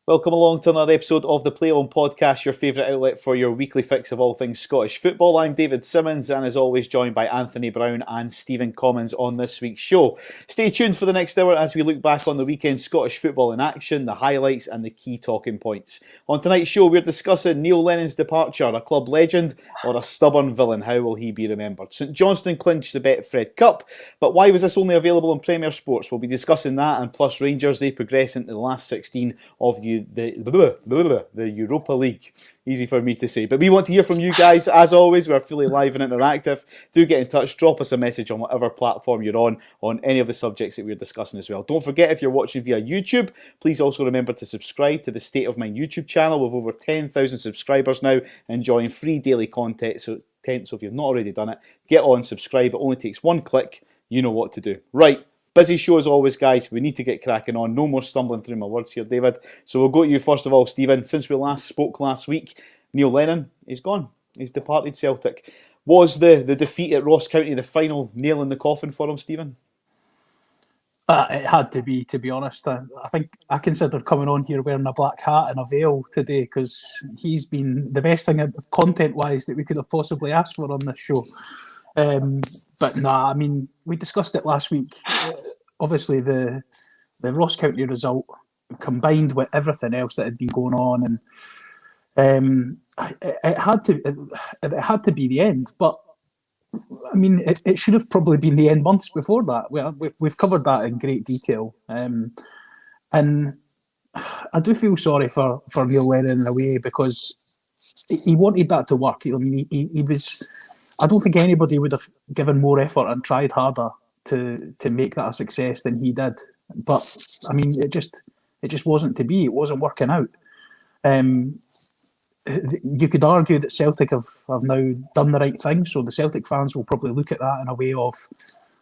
Welcome along to another episode of the Play On Podcast, your favourite outlet for your weekly fix of all things Scottish football. I'm David Simmons and as always joined by Anthony Brown and Stephen Commons on this week's show. Stay tuned for the next hour as we look back on the weekend's Scottish football in action, the highlights and the key talking points. On tonight's show we're discussing Neil Lennon's departure, a club legend or a stubborn villain. How will he be remembered? St Johnstone clinched the Betfred Cup, but why was this only available on Premier Sports? We'll be discussing that, and plus Rangers, they progress into the last 16 of the Europa League. Easy for me to say. But we want to hear from you guys. As always, we're fully live and interactive. Do get in touch. Drop us a message on whatever platform you're on any of the subjects that we're discussing as well. Don't forget, if you're watching via YouTube, please also remember to subscribe to the State of Mind YouTube channel with over 10,000 subscribers now, enjoying free daily content. So if you've not already done it, get on, subscribe. It only takes one click. You know what to do. Right. Busy show as always, guys. We need to get cracking on. No more stumbling through my words here, David. So we'll go to you first of all, Stephen. Since we last spoke last week, Neil Lennon is gone. He's departed Celtic. Was the defeat at Ross County the final nail in the coffin for him, Stephen? It had to be honest. I think I considered coming on here wearing a black hat and a veil today because he's been the best thing content-wise that we could have possibly asked for on this show. But nah, I mean, we discussed it last week. Obviously, the Ross County result combined with everything else that had been going on, and it had to be the end. But I mean, it should have probably been the end months before that. We've covered that in great detail, and I do feel sorry for Neil Lennon in a way because he wanted that to work. I mean, he was. I don't think anybody would have given more effort and tried harder to make that a success than he did. But I mean, it just wasn't to be. It wasn't working out. You could argue that Celtic have now done the right thing, so the Celtic fans will probably look at that in a way of,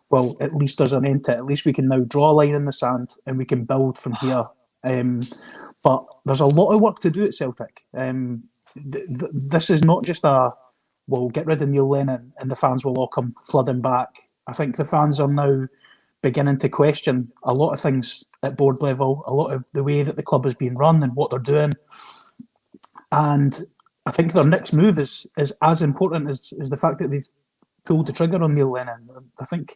well, at least there's an end to it. At least we can now draw a line in the sand and we can build from here. But there's a lot of work to do at Celtic. This is not just we'll get rid of Neil Lennon and the fans will all come flooding back. I think the fans are now beginning to question a lot of things at board level, a lot of the way that the club has been run and what they're doing. And I think their next move is as important as the fact that they've pulled the trigger on Neil Lennon. I think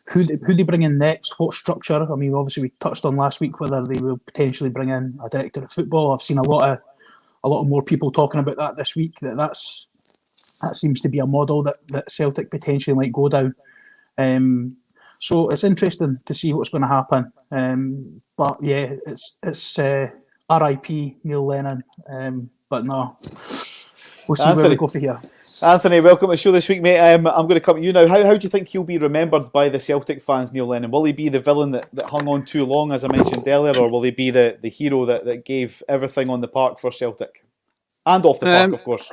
who they bring in next, what structure. I mean, obviously we touched on last week whether they will potentially bring in a director of football. I've seen a lot of more people talking about that this week. That seems to be a model that Celtic potentially might go down. So it's interesting to see what's going to happen. But yeah, it's R.I.P. Neil Lennon. But no, we'll see where we go for here. Anthony, welcome to the show this week, mate. I'm going to come to you now. How do you think he'll be remembered by the Celtic fans, Neil Lennon? Will he be the villain that hung on too long, as I mentioned earlier, or will he be the hero that gave everything on the park for Celtic? And off the park, of course.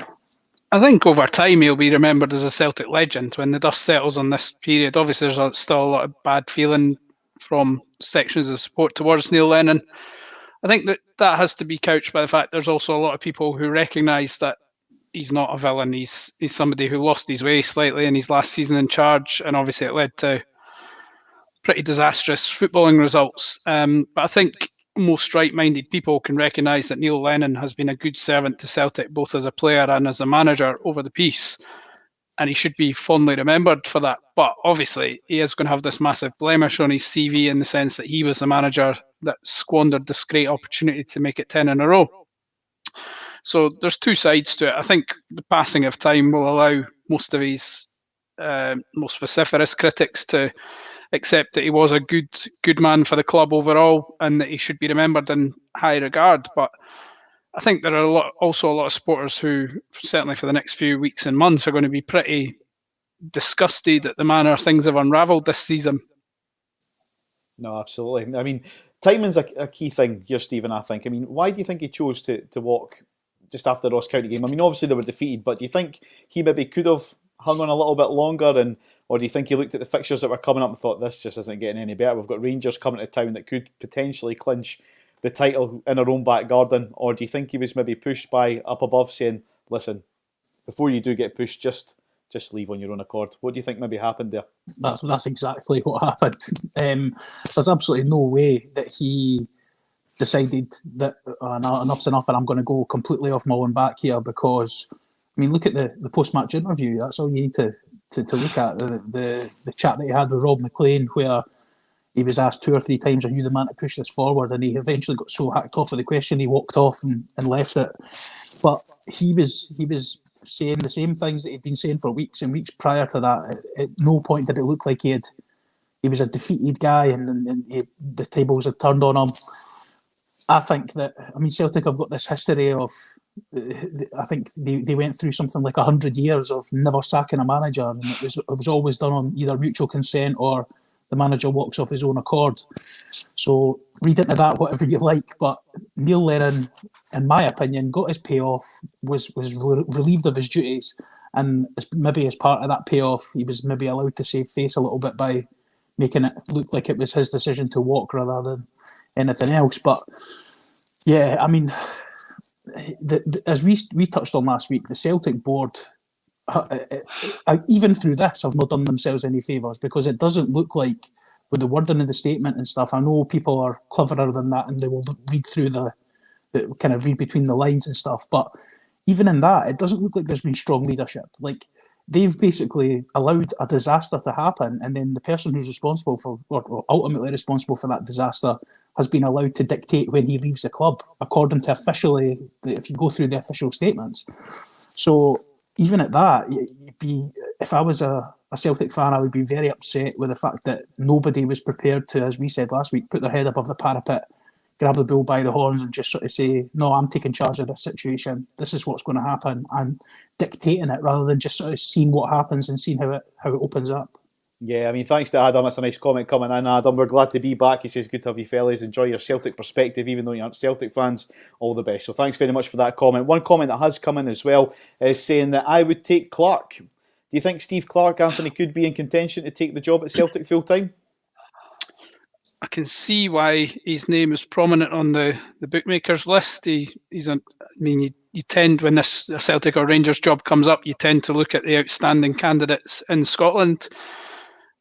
I think over time he'll be remembered as a Celtic legend when the dust settles on this period. Obviously, there's still a lot of bad feeling from sections of support towards Neil Lennon. I think that has to be couched by the fact there's also a lot of people who recognise that he's not a villain. He's somebody who lost his way slightly in his last season in charge, and obviously it led to pretty disastrous footballing results. But I think most right-minded people can recognise that Neil Lennon has been a good servant to Celtic, both as a player and as a manager over the piece, and he should be fondly remembered for that. But obviously, he is going to have this massive blemish on his CV in the sense that he was the manager that squandered this great opportunity to make it 10 in a row. So there's two sides to it. I think the passing of time will allow most of his most vociferous critics to accept that he was a good man for the club overall and that he should be remembered in high regard. But I think there are also a lot of supporters who, certainly for the next few weeks and months, are going to be pretty disgusted at the manner things have unravelled this season. No, absolutely. I mean, timing's a key thing here, Stephen, I think. I mean, why do you think he chose to walk just after the Ross County game? I mean, obviously they were defeated, but do you think he maybe could have hung on a little bit longer, or do you think he looked at the fixtures that were coming up and thought, this just isn't getting any better? We've got Rangers coming to town that could potentially clinch the title in our own back garden. Or do you think he was maybe pushed by up above saying, listen, before you do get pushed, just leave on your own accord? What do you think maybe happened there? That's exactly what happened. There's absolutely no way that he decided that enough's enough and I'm going to go completely off my own back here because, I mean, look at the post-match interview. That's all you need to look at. The chat that he had with Rob McLean, where he was asked 2 or 3 times, are you the man to push this forward? And he eventually got so hacked off of the question, he walked off and left it. But he was saying the same things that he'd been saying for weeks and weeks prior to that. At no point did it look like he was a defeated guy and the tables had turned on him. I think that, I mean, Celtic have got this history of, I think they went through something like 100 years of never sacking a manager, and it was always done on either mutual consent or the manager walks off his own accord. So read into that whatever you like, but Neil Lennon, in my opinion, got his payoff, was relieved of his duties, and maybe as part of that payoff, he was maybe allowed to save face a little bit by making it look like it was his decision to walk rather than anything else. But yeah, I mean, as we touched on last week, the Celtic board, even through this, have not done themselves any favours, because it doesn't look like, with the wording of the statement and stuff, I know people are cleverer than that and they will read through the kind of read between the lines and stuff, but even in that, it doesn't look like there's been strong leadership. Like, they've basically allowed a disaster to happen, and then the person who's responsible for, or ultimately responsible for that disaster, has been allowed to dictate when he leaves the club, according to officially, if you go through the official statements. So even at that, if I was a Celtic fan, I would be very upset with the fact that nobody was prepared to, as we said last week, put their head above the parapet, grab the bull by the horns and just sort of say, no, I'm taking charge of this situation. This is what's going to happen, and dictating it rather than just sort of seeing what happens and seeing how it opens up. Yeah, I mean, thanks to Adam. That's a nice comment coming in, Adam. We're glad to be back. He says, good to have you fellas. Enjoy your Celtic perspective, even though you aren't Celtic fans. All the best. So thanks very much for that comment. One comment that has come in as well is saying that I would take Clark. Do you think Steve Clark, Anthony, could be in contention to take the job at Celtic full time? I can see why his name is prominent on the bookmakers list. He's on. I mean, you tend, when this Celtic or Rangers job comes up, you tend to look at the outstanding candidates in Scotland.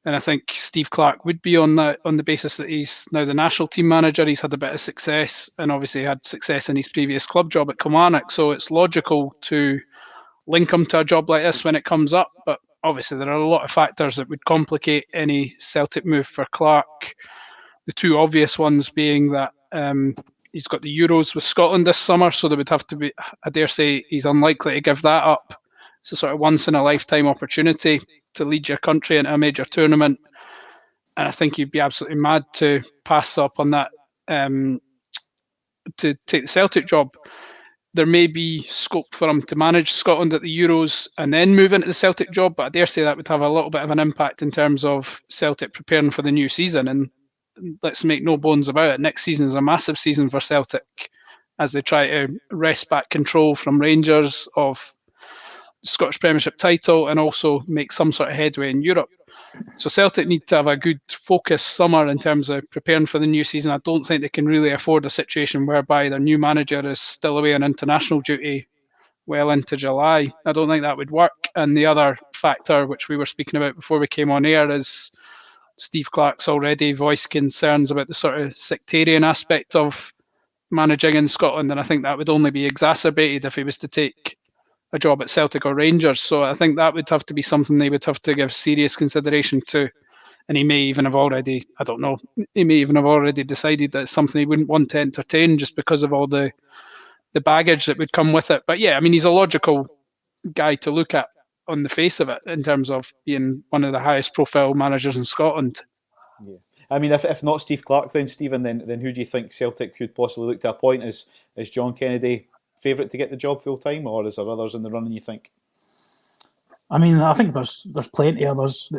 And I think Steve Clark would be on the basis that he's now the national team manager. He's had a bit of success, and obviously had success in his previous club job at Kilmarnock. So it's logical to link him to a job like this when it comes up. But obviously there are a lot of factors that would complicate any Celtic move for Clark. The two obvious ones being that he's got the Euros with Scotland this summer, so there would have to be, I dare say, he's unlikely to give that up. It's a sort of once-in-a-lifetime opportunity to lead your country into a major tournament. And I think you'd be absolutely mad to pass up on that to take the Celtic job. There may be scope for him to manage Scotland at the Euros and then move into the Celtic job, but I dare say that would have a little bit of an impact in terms of Celtic preparing for the new season. And let's make no bones about it, next season is a massive season for Celtic as they try to wrest back control from Rangers of the Scottish Premiership title and also make some sort of headway in Europe. So Celtic need to have a good focused summer in terms of preparing for the new season. I don't think they can really afford a situation whereby their new manager is still away on international duty well into July. I don't think that would work. And the other factor, which we were speaking about before we came on air, is Steve Clark's already voiced concerns about the sort of sectarian aspect of managing in Scotland, and I think that would only be exacerbated if he was to take a job at Celtic or Rangers. So I think that would have to be something they would have to give serious consideration to, and he may even have already, I don't know, he may even have already decided that it's something he wouldn't want to entertain just because of all the baggage that would come with it. But yeah, I mean, he's a logical guy to look at on the face of it in terms of being one of the highest profile managers in Scotland. Yeah. I mean, if not Steve Clark, then Stephen, then who do you think Celtic could possibly look to appoint? Is John Kennedy favourite to get the job full time, or is there others in the running, you think? I mean, I think there's plenty of others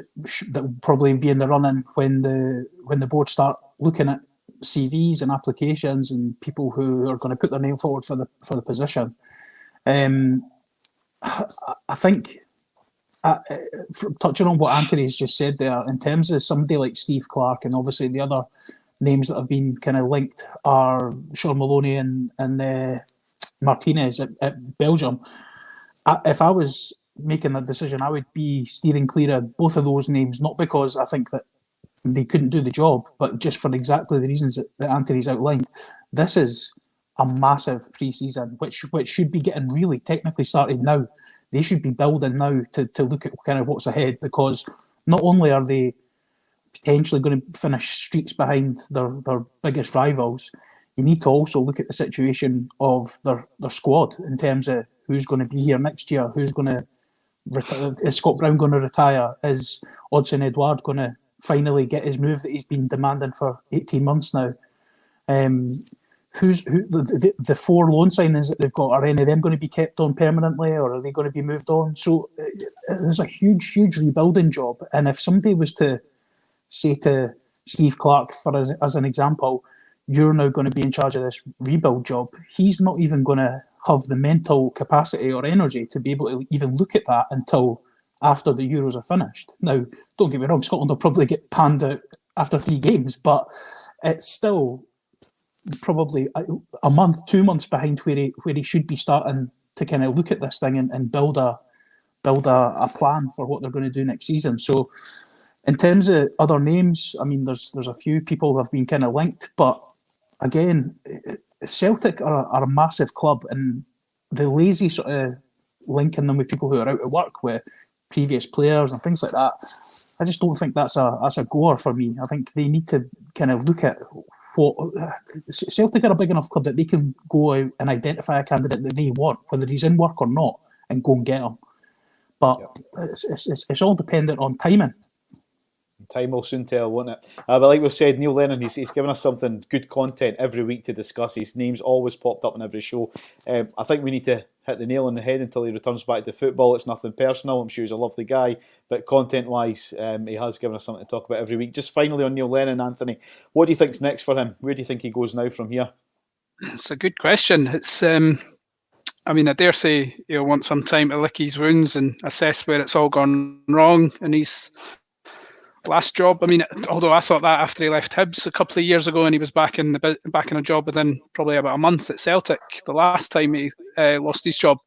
that will probably be in the running when the board start looking at CVs and applications and people who are going to put their name forward for the position. I think, touching on what Anthony's just said there, in terms of somebody like Steve Clark, and obviously the other names that have been kind of linked are Sean Maloney and Martinez at Belgium. If I was making that decision, I would be steering clear of both of those names, not because I think that they couldn't do the job. But just for exactly the reasons that Anthony's outlined, this is a massive pre-season, which should be getting really technically started now. They should be building now to look at kind of what's ahead, because not only are they potentially going to finish streets behind their biggest rivals, you need to also look at the situation of their squad in terms of who's going to be here next year, who's going to is Scott Brown going to retire, is Odsonne Edouard going to finally get his move that he's been demanding for 18 months now. The 4 loan signings that they've got, are any of them going to be kept on permanently, or are they going to be moved on? So there's a huge rebuilding job. And if somebody was to say to Steve Clarke, as an example, you're now going to be in charge of this rebuild job, he's not even going to have the mental capacity or energy to be able to even look at that until after the Euros are finished. Now, don't get me wrong, Scotland will probably get panned out after 3 games, but it's still probably a month, 2 months behind where he should be starting to kind of look at this thing and build a plan for what they're going to do next season. So in terms of other names, I mean, there's a few people who have been kind of linked, but again, Celtic are a massive club, and the lazy sort of linking them with people who are out of work with previous players and things like that, I just don't think that's a goer for me. I think they need to kind of look at what Celtic are a big enough club that they can go out and identify a candidate that they want, whether he's in work or not, and go and get him. But it's all dependent on timing. Time will soon tell, won't it? But like we've said, Neil Lennon, he's given us something, good content every week to discuss. His name's always popped up on every show. I think we need to hit the nail on the head until he returns back to football. It's nothing personal. I'm sure he's a lovely guy. But content-wise, he has given us something to talk about every week. Just finally on Neil Lennon, Anthony, what do you think's next for him? Where do you think he goes now from here? It's a good question. It's, I mean, I dare say he'll want some time to lick his wounds and assess where it's all gone wrong in his last job. I mean, although I thought that after he left Hibs a couple of years ago, and he was back in a job within probably about a month at Celtic the last time he lost his job.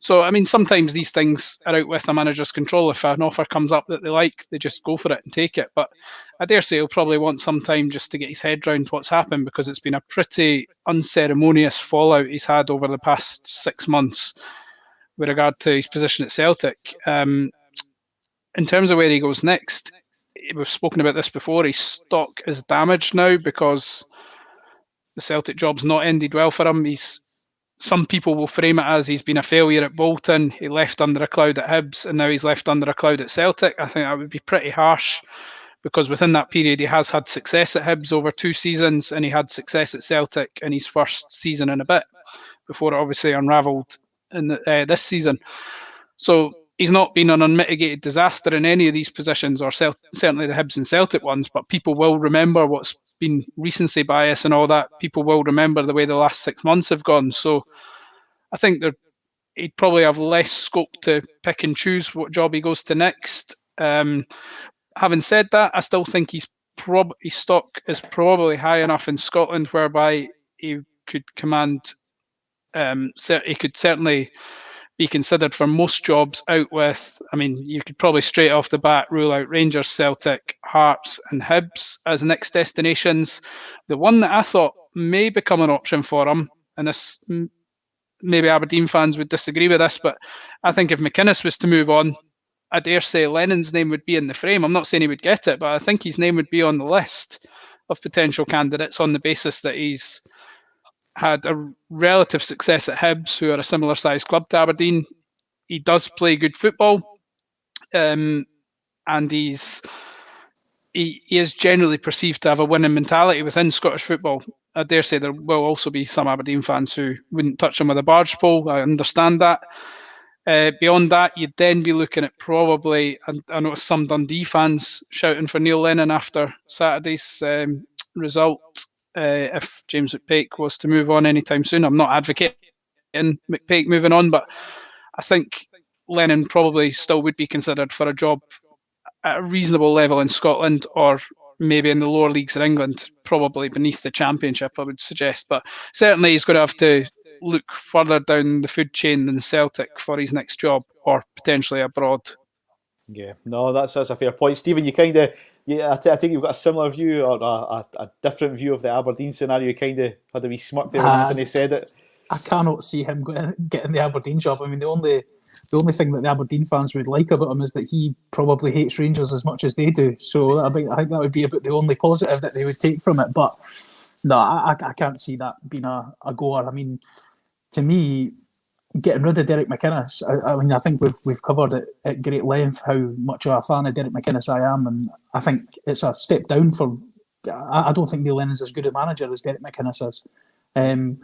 So, I mean, sometimes these things are out with a manager's control. If an offer comes up that they like, they just go for it and take it. But I dare say he'll probably want some time just to get his head around what's happened, because it's been a pretty unceremonious fallout he's had over the past 6 months with regard to his position at Celtic. In terms of where he goes next, we've spoken about this before, his stock is damaged now because the Celtic job's not ended well for him. Some people will frame it as he's been a failure at Bolton, he left under a cloud at Hibs, and now he's left under a cloud at Celtic. I think that would be pretty harsh, because within that period he has had success at Hibs over 2 seasons, and he had success at Celtic in his first season and a bit, before it obviously unravelled in this season. So he's not been an unmitigated disaster in any of these positions, or certainly the Hibs and Celtic ones, but people will remember what's been recency bias and all that. People will remember the way the last 6 months have gone. So I think he'd probably have less scope to pick and choose what job he goes to next. Having said that, I still think his stock is probably high enough in Scotland whereby he could command, he could certainly be considered for most jobs out with, I mean, you could probably straight off the bat rule out Rangers, Celtic, Hearts and Hibs as next destinations. The one that I thought may become an option for him, and this, maybe Aberdeen fans would disagree with this, but I think if McInnes was to move on, I dare say Lennon's name would be in the frame. I'm not saying he would get it, but I think his name would be on the list of potential candidates on the basis that he's had a relative success at Hibs, who are a similar sized club to Aberdeen. He does play good football, and he is generally perceived to have a winning mentality within Scottish football. I dare say there will also be some Aberdeen fans who wouldn't touch him with a barge pole. I understand that. Beyond that, you'd then be looking at probably, I noticed some Dundee fans shouting for Neil Lennon after Saturday's result. If James McPake was to move on anytime soon. I'm not advocating McPake moving on, but I think Lennon probably still would be considered for a job at a reasonable level in Scotland, or maybe in the lower leagues in England, probably beneath the Championship, I would suggest. But certainly he's going to have to look further down the food chain than Celtic for his next job, or potentially abroad. Yeah, no, that's a fair point, Stephen. You kind of, yeah, I think you've got a similar view or a different view of the Aberdeen scenario. You kind of had a wee smirk there when Uh, Anthony said it. I cannot see him getting the Aberdeen job. I mean, the only thing that the Aberdeen fans would like about him is that he probably hates Rangers as much as they do. So I think that would be about the only positive that they would take from it. But no, I can't see that being a goer. I mean, to me, getting rid of Derek McInnes, I mean, I think we've covered it at great length how much of a fan of Derek McInnes I am, and I think it's a step down for. I don't think Neil Lennon's as good a manager as Derek McInnes is. Um,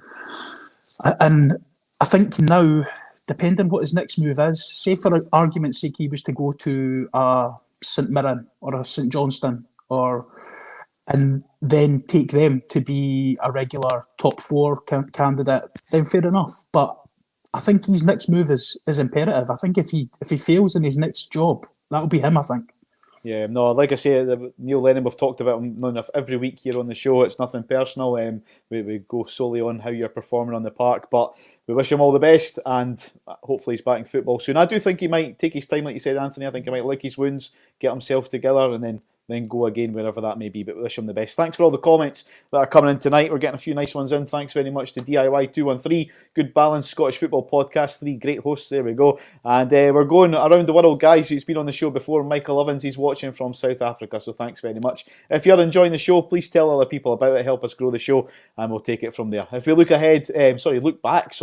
and I think now, depending what his next move is, say for argument's sake, he was to go to a St Mirren or a St Johnstone, and then take them to be a regular top four candidate, then fair enough. But I think his next move is imperative. I think if he fails in his next job, that'll be him. I think. Yeah, no, like I say, Neil Lennon, we've talked about him enough every week here on the show. It's nothing personal. We go solely on how you're performing on the park, but we wish him all the best, and hopefully he's back in football soon. I do think he might take his time, like you said, Anthony. I think he might lick his wounds, get himself together, and then go again wherever that may be. But we wish him the best. Thanks for all the comments that are coming in tonight. We're getting a few nice ones in. Thanks very much to DIY213. Good balanced Scottish football podcast. 3 great hosts. There we go. And we're going around the world, guys. He's been on the show before. Michael Evans, he's watching from South Africa. So thanks very much. If you're enjoying the show, please tell other people about it. Help us grow the show, and we'll take it from there. If we look back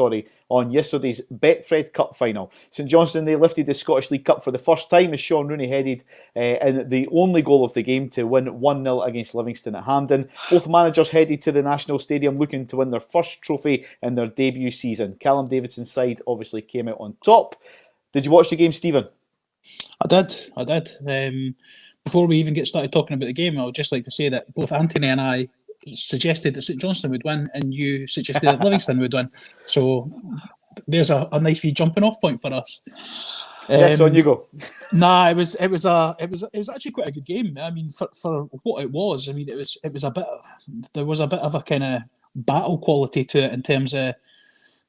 on yesterday's Betfred Cup final. St Johnstone, they lifted the Scottish League Cup for the first time as Sean Rooney headed in the only goal of the game to win 1-0 against Livingston at Hampden. Both managers headed to the National Stadium looking to win their first trophy in their debut season. Callum Davidson's side obviously came out on top. Did you watch the game, Stephen? I did. Before we even get started talking about the game, I would just like to say that both Anthony and I suggested that St Johnstone would win, and you suggested that Livingston would win. So there's a nice wee jumping off point for us. Yes, on you go. Nah, it was actually quite a good game. I mean, for what it was, I mean, there was a bit of a kind of battle quality to it in terms of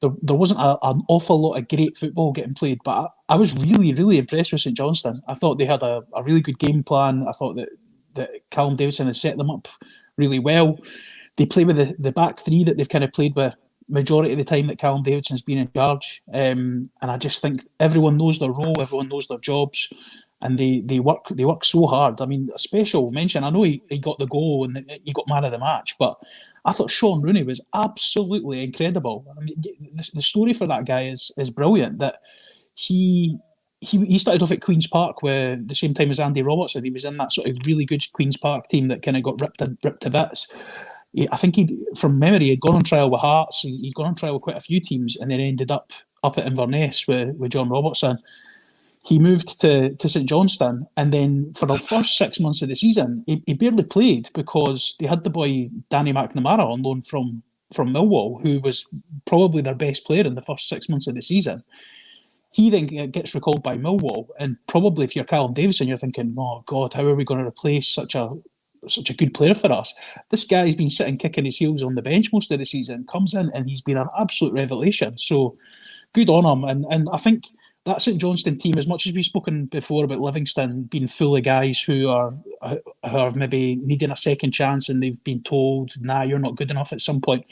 there wasn't an awful lot of great football getting played, but I was really, really impressed with St Johnstone. I thought they had a really good game plan. I thought that Callum Davidson had set them up really well. They play with the back three that they've kind of played with majority of the time that Callum Davidson's been in charge. And I just think everyone knows their role, everyone knows their jobs, and they work so hard. I mean, a special mention, I know he got the goal and he got man of the match, but I thought Sean Rooney was absolutely incredible. I mean, the story for that guy is brilliant. That he started off at Queen's Park with the same time as Andy Robertson. He was in that sort of really good Queen's Park team that kind of got ripped to bits. I think from memory, he'd gone on trial with Hearts. He'd gone on trial with quite a few teams, and then ended up at Inverness with John Robertson. He moved to St Johnstone, and then for the first 6 months of the season, he barely played because they had the boy Danny McNamara on loan from Millwall, who was probably their best player in the first 6 months of the season. He then gets recalled by Millwall, and probably if you're Callum Davidson, you're thinking, "Oh God, how are we going to replace such a good player for us?" This guy's been sitting kicking his heels on the bench most of the season, comes in and he's been an absolute revelation. So good on him, and I think that St Johnstone team, as much as we've spoken before about Livingston being full of guys who are maybe needing a second chance and they've been told, "Nah, you're not good enough" at some point.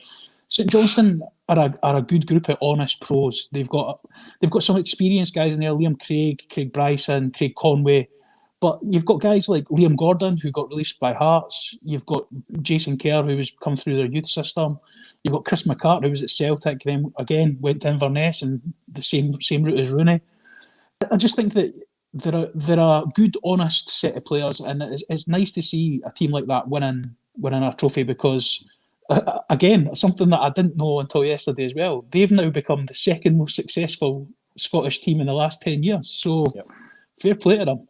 St Johnstone are a good group of honest pros. They've got some experienced guys in there: Liam Craig Bryson, Craig Conway. But you've got guys like Liam Gordon, who got released by Hearts. You've got Jason Kerr, who was come through their youth system. You've got Chris McCart, who was at Celtic, then again went to Inverness and the same route as Rooney. I just think that they're a good, honest set of players, and it's nice to see a team like that winning a trophy because, again, something that I didn't know until yesterday as well. They've now become the second most successful Scottish team in the last 10 years. So, Fair play to them.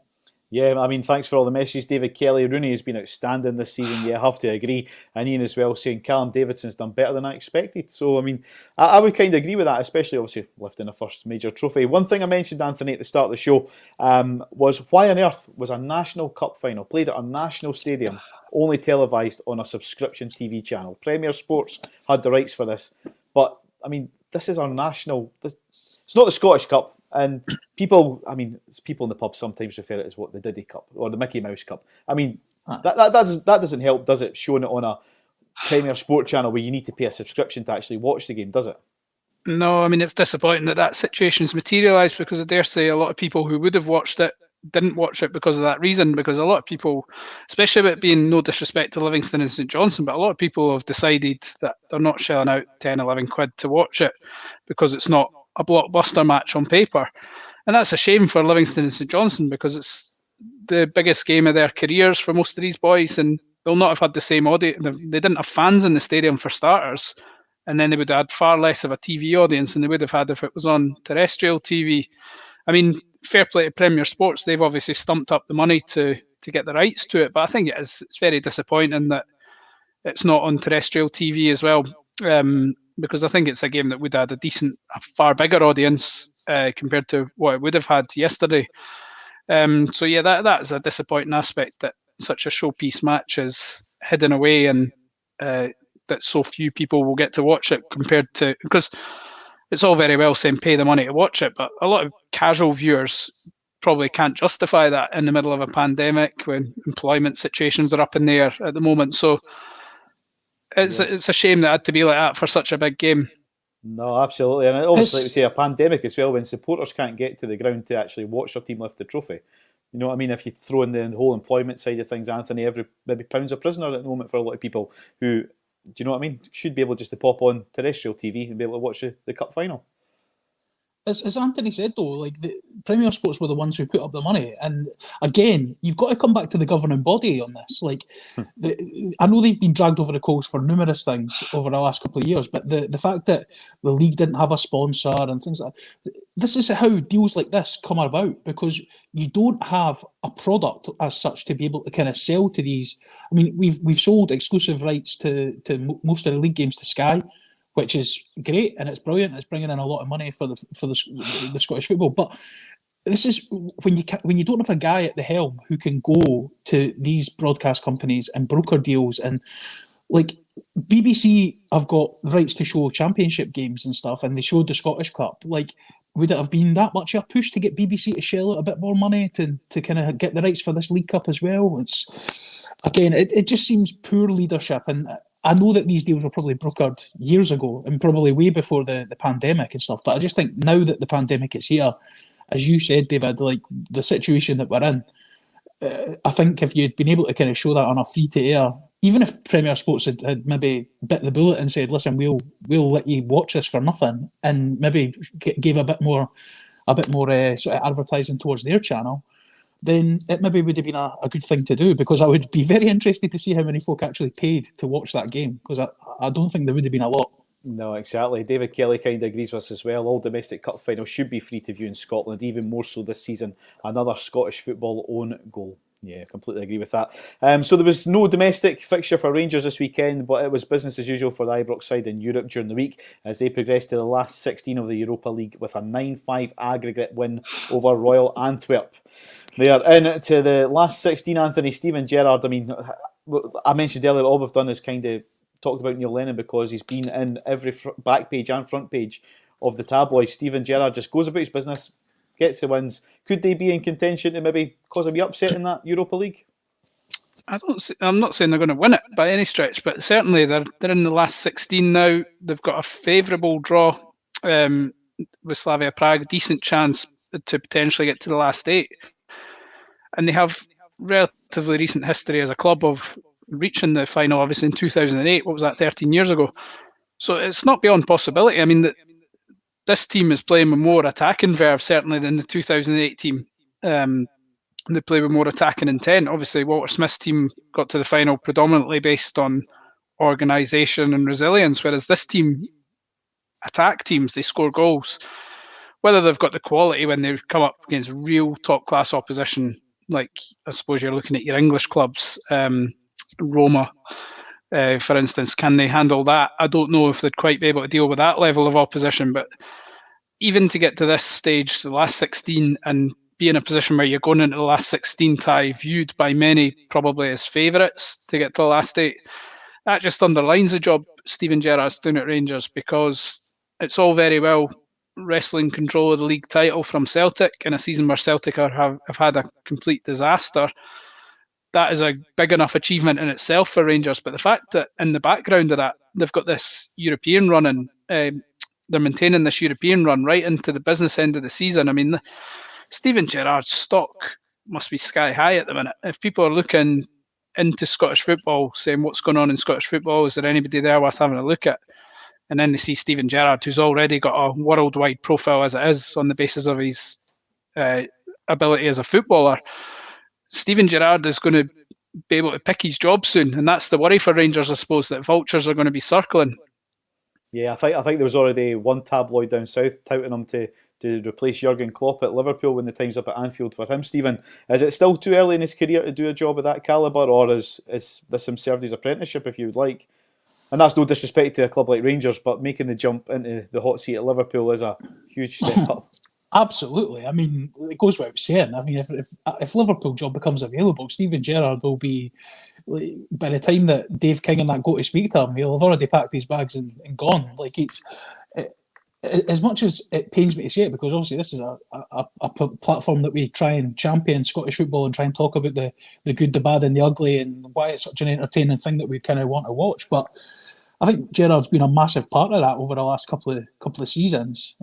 Yeah, I mean, thanks for all the messages, David Kelly. Rooney has been outstanding this season. Yeah, I have to agree. And Ian as well saying Callum Davidson's done better than I expected. So, I mean, I would kind of agree with that, especially obviously lifting the first major trophy. One thing I mentioned, Anthony, at the start of the show was why on earth was a National Cup final played at a national stadium only televised on a subscription TV channel? Premier Sports had the rights for this. But, I mean, this is our national... It's not the Scottish Cup. And people in the pub sometimes refer to it as what the Diddy Cup or the Mickey Mouse Cup. I mean, that doesn't help, does it? Showing it on a Premier Sport channel where you need to pay a subscription to actually watch the game, does it? No, I mean, it's disappointing that situation's materialised, because I dare say a lot of people who would have watched it didn't watch it because of that reason, because a lot of people, especially about being no disrespect to Livingston and St Johnstone, but a lot of people have decided that they're not shelling out 10, 11 quid to watch it because it's not a blockbuster match on paper. And that's a shame for Livingston and St Johnstone, because it's the biggest game of their careers for most of these boys, and they'll not have had the same audience. They didn't have fans in the stadium for starters, and then they would have had far less of a TV audience than they would have had if it was on terrestrial TV. I mean, fair play to Premier Sports, they've obviously stumped up the money to get the rights to it, but I think it's very disappointing that it's not on terrestrial TV as well, because I think it's a game that would have had a far bigger audience compared to what it would have had yesterday. So yeah, that's a disappointing aspect, that such a showpiece match is hidden away, and that so few people will get to watch it, compared to, because it's all very well saying pay the money to watch it, but a lot of casual viewers probably can't justify that in the middle of a pandemic when employment situations are up in the air at the moment. So it's a shame that it had to be like that for such a big game. No, absolutely. And obviously, like we say, a pandemic as well, when supporters can't get to the ground to actually watch their team lift the trophy. You know what I mean? If you throw in the whole employment side of things, Anthony, every maybe pound's a prisoner at the moment for a lot of people who, do you know what I mean, should be able just to pop on terrestrial TV and be able to watch the cup final. As Anthony said, though, like the Premier Sports were the ones who put up the money, and again, you've got to come back to the governing body on this. Like, I know they've been dragged over the coals for numerous things over the last couple of years, but the fact that the league didn't have a sponsor and things like that, this is how deals like this come about, because you don't have a product as such to be able to kind of sell to these. I mean, we've sold exclusive rights to most of the league games to Sky, which is great and it's brilliant. It's bringing in a lot of money for the Scottish football. But this is when you don't have a guy at the helm who can go to these broadcast companies and broker deals, and like BBC have got rights to show championship games and stuff, and they showed the Scottish Cup. Like, would it have been that much of a push to get BBC to shell out a bit more money to kind of get the rights for this League Cup as well? It just seems poor leadership. And I know that these deals were probably brokered years ago and probably way before the pandemic and stuff, but I just think now that the pandemic is here, as you said, David, like the situation that we're in, I think if you'd been able to kind of show that on a free-to-air, even if Premier Sports had maybe bit the bullet and said, listen, we'll let you watch this for nothing, and maybe gave a bit more sort of advertising towards their channel, then it maybe would have been a good thing to do, because I would be very interested to see how many folk actually paid to watch that game, because I don't think there would have been a lot. No, exactly. David Kelly kind of agrees with us as well. All domestic cup finals should be free to view in Scotland, even more so this season. Another Scottish football own goal. Yeah, completely agree with that. So there was no domestic fixture for Rangers this weekend, but it was business as usual for the Ibrox side in Europe during the week as they progressed to the last 16 of the Europa League with a 9-5 aggregate win over Royal Antwerp. They are in to the last 16, Anthony. Steven Gerrard, I mean, I mentioned earlier, all we've done is kind of talked about Neil Lennon because he's been in every back page and front page of the tabloids. Steven Gerrard just goes about his business, gets the wins. Could they be in contention to maybe cause a wee upset in that Europa League? I'm not saying they're going to win it by any stretch, but certainly they're in the last 16 now. They've got a favourable draw with Slavia Prague, decent chance to potentially get to the last 8. And they have relatively recent history as a club of reaching the final, obviously in 2008. What was that, 13 years ago? So it's not beyond possibility. I mean, this team is playing with more attacking verve, certainly, than the 2008 team. They play with more attacking intent. Obviously, Walter Smith's team got to the final predominantly based on organisation and resilience, whereas this team attack teams, they score goals. Whether they've got the quality when they come up against real top-class opposition, like I suppose you're looking at your English clubs, Roma, for instance, can they handle that? I don't know if they'd quite be able to deal with that level of opposition, but even to get to this stage, the last 16, and be in a position where you're going into the last 16 tie, viewed by many probably as favourites to get to the last 8, that just underlines the job Steven Gerrard's doing at Rangers, because it's all very well wrestling control of the league title from Celtic in a season where Celtic have had a complete disaster. That is a big enough achievement in itself for Rangers. But the fact that in the background of that, they've got this European run and they're maintaining this European run right into the business end of the season. I mean, Steven Gerrard's stock must be sky high at the minute. If people are looking into Scottish football, saying what's going on in Scottish football, is there anybody there worth having a look at? And then they see Steven Gerrard, who's already got a worldwide profile as it is on the basis of his ability as a footballer. Steven Gerrard is going to be able to pick his job soon, and that's the worry for Rangers, I suppose, that vultures are going to be circling. Yeah, I think there was already one tabloid down south touting him to replace Jurgen Klopp at Liverpool when the time's up at Anfield for him. Stephen, is it still too early in his career to do a job of that calibre, or is this him served his apprenticeship, if you would like? And that's no disrespect to a club like Rangers, but making the jump into the hot seat at Liverpool is a huge step up. Absolutely. I mean, it goes without saying. I mean, if Liverpool job becomes available, Steven Gerrard will be, by the time that Dave King and that go to speak to him, he'll have already packed his bags and gone. Like, it's as much as it pains me to say it, because obviously this is a platform that we try and champion Scottish football and try and talk about the good, the bad, and the ugly, and why it's such an entertaining thing that we kind of want to watch. But I think Gerrard's been a massive part of that over the last couple of seasons.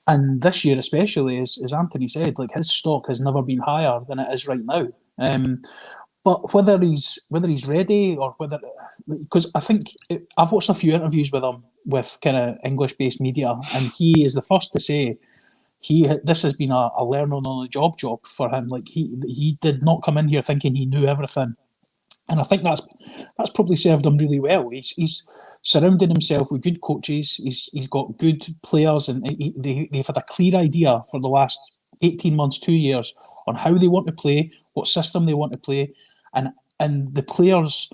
And this year especially, as Anthony said, like, his stock has never been higher than it is right now. But whether he's ready, or whether, because I think I've watched a few interviews with him with kind of English-based media, and he is the first to say this has been a learn on the job for him. Like, he did not come in here thinking he knew everything, and I think that's probably served him really well. He's surrounding himself with good coaches. He's got good players, and they've had a clear idea for the last 18 months, 2 years, on how they want to play, what system they want to play, and the players.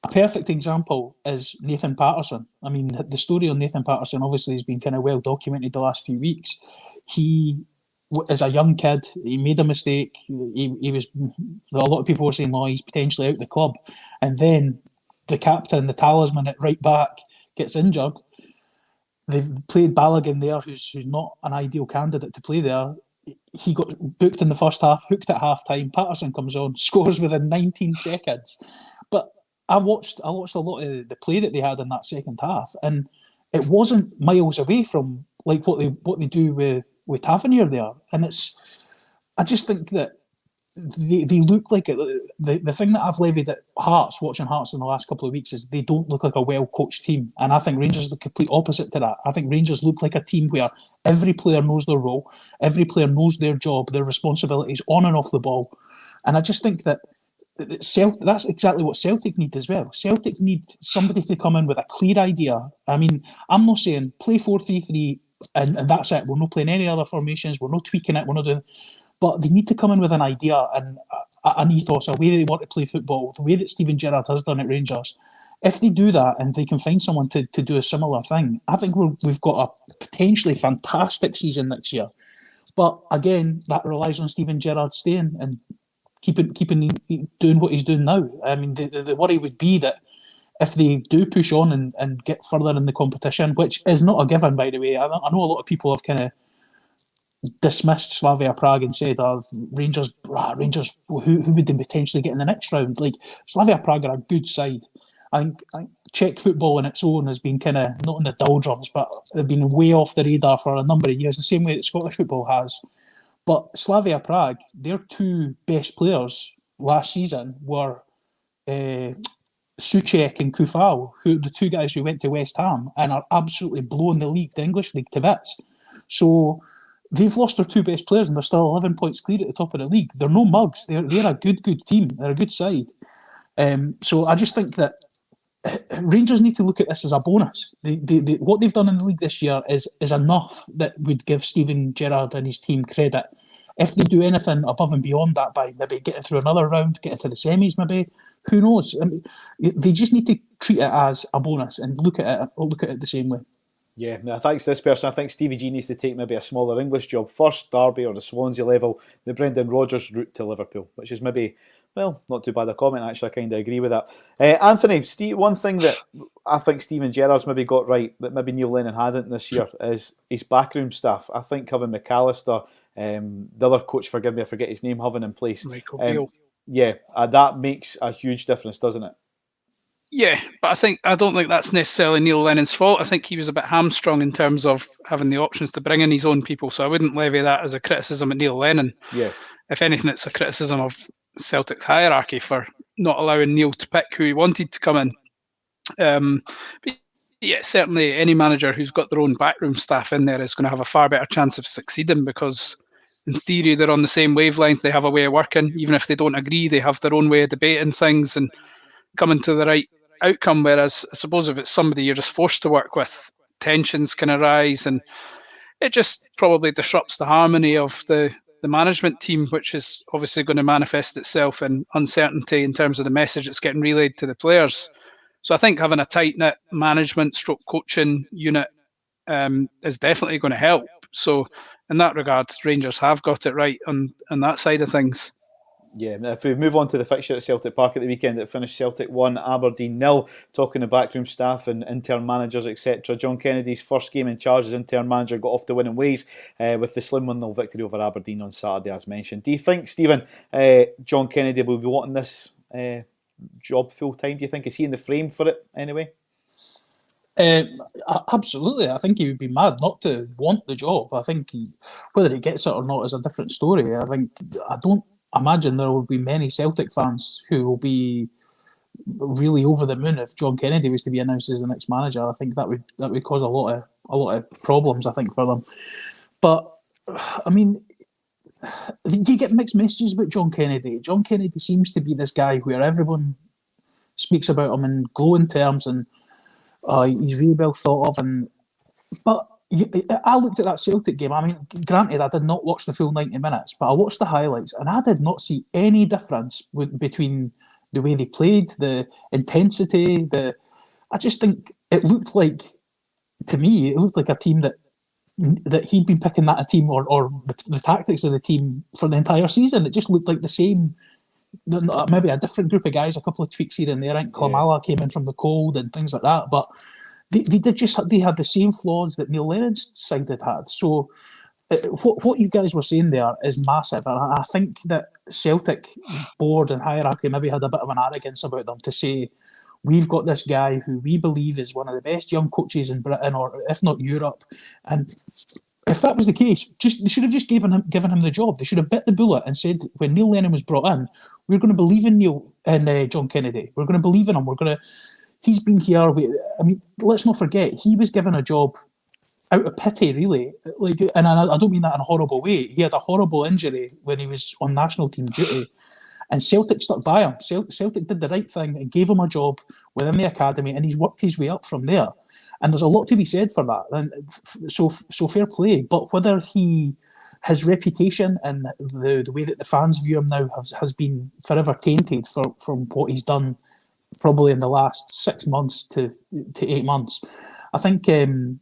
A perfect example is Nathan Patterson. I mean, the story on Nathan Patterson obviously has been kind of well documented the last few weeks. He, as a young kid, he made a mistake. He was. A lot of people were saying, "Oh, he's potentially out of the club," and then the captain, the talisman at right back, gets injured. They've played Balogun there, who's not an ideal candidate to play there. He got booked in the first half, hooked at half time. Patterson comes on, scores within 19 seconds. But I watched a lot of the play that they had in that second half, and it wasn't miles away from like what they do with Tavernier there. And I just think that they look like it. The thing that I've levied at Hearts, watching Hearts in the last couple of weeks, is they don't look like a well-coached team. And I think Rangers are the complete opposite to that. I think Rangers look like a team where every player knows their role, every player knows their job, their responsibilities on and off the ball. And I just think that that's exactly what Celtic need as well. Celtic need somebody to come in with a clear idea. I mean, I'm not saying play 4-3-3 and that's it. We're not playing any other formations. We're not tweaking it. We're not doing... But they need to come in with an idea and an ethos, a way they want to play football, the way that Steven Gerrard has done at Rangers. If they do that and they can find someone to do a similar thing, I think we've got a potentially fantastic season next year. But again, that relies on Steven Gerrard staying and keeping doing what he's doing now. I mean, the worry would be that if they do push on and get further in the competition, which is not a given, by the way. I know a lot of people have kind of dismissed Slavia Prague and said, Rangers, who would they potentially get in the next round? Like, Slavia Prague are a good side. I think Czech football on its own has been kind of, not in the doldrums, but they've been way off the radar for a number of years, the same way that Scottish football has. But Slavia Prague, their two best players last season were Souček and Kufal, the two guys who went to West Ham and are absolutely blowing the English league to bits. So they've lost their two best players and they're still 11 points clear at the top of the league. They're no mugs. They're a good team. They're a good side. So I just think that Rangers need to look at this as a bonus. What they've done in the league this year is enough that would give Steven Gerrard and his team credit. If they do anything above and beyond that by maybe getting through another round, getting to the semis maybe, who knows? I mean, they just need to treat it as a bonus and look at it the same way. Yeah, thanks to this person. I think Stevie G needs to take maybe a smaller English job first, Derby or the Swansea level, the Brendan Rodgers route to Liverpool, which is maybe Well, not too bad a comment, actually. I kind of agree with that. Anthony, Steve, one thing that I think Steven Gerrard's maybe got right, that maybe Neil Lennon hadn't this year, is his backroom staff. I think having McAllister, the other coach, forgive me, I forget his name, having in place. Michael Beale. Yeah, that makes a huge difference, doesn't it? Yeah, but I don't think that's necessarily Neil Lennon's fault. I think he was a bit hamstrung in terms of having the options to bring in his own people. So I wouldn't levy that as a criticism at Neil Lennon. Yeah. If anything, it's a criticism of Celtic's hierarchy for not allowing Neil to pick who he wanted to come in. But yeah, certainly any manager who's got their own backroom staff in there is going to have a far better chance of succeeding, because in theory they're on the same wavelength, they have a way of working. Even if they don't agree, they have their own way of debating things and coming to the right outcome. Whereas I suppose if it's somebody you're just forced to work with, tensions can arise, and it just probably disrupts the harmony of the management team, which is obviously going to manifest itself in uncertainty in terms of the message that's getting relayed to the players. So I think having a tight-knit management stroke coaching unit is definitely going to help. So in that regard, Rangers have got it right on that side of things. Yeah, if we move on to the fixture at Celtic Park at the weekend, it finished Celtic 1, Aberdeen 0. Talking of backroom staff and intern managers, etc. John Kennedy's first game in charge as intern manager got off to winning ways with the slim 1-0 victory over Aberdeen on Saturday, as mentioned. Do you think, Stephen, John Kennedy will be wanting this job full time? Do you think, is he in the frame for it anyway? Absolutely. I think he would be mad not to want the job. I think whether he gets it or not is a different story. I don't imagine there will be many Celtic fans who will be really over the moon if John Kennedy was to be announced as the next manager. I think that would cause a lot of problems, I think, for them. But I mean, you get mixed messages about John Kennedy. John Kennedy seems to be this guy where everyone speaks about him in glowing terms, and he's really well thought of. But I looked at that Celtic game. I mean, granted, I did not watch the full 90 minutes, but I watched the highlights, and I did not see any difference between the way they played, the intensity. I just think it looked like, to me, it looked like a team that he'd been picking that a team or the tactics of the team for the entire season. It just looked like the same. Maybe a different group of guys, a couple of tweaks here and there. I think Klamala came in from the cold and things like that, but they had the same flaws that Neil Lennon's side had. So what you guys were saying there is massive, and I think that Celtic board and hierarchy maybe had a bit of an arrogance about them to say, we've got this guy who we believe is one of the best young coaches in Britain, or if not Europe. And if that was the case, they should have just given him the job. They should have bit the bullet and said, when Neil Lennon was brought in, we're going to believe in John Kennedy. We're going to believe in him. He's been here. I mean, let's not forget, he was given a job out of pity, really. And I don't mean that in a horrible way. He had a horrible injury when he was on national team duty, and Celtic stuck by him. Celtic did the right thing and gave him a job within the academy, and he's worked his way up from there. And there's a lot to be said for that. And so fair play. But whether his reputation and the way that the fans view him now has been forever tainted from what he's done probably in the last 6 months to 8 months. I think, it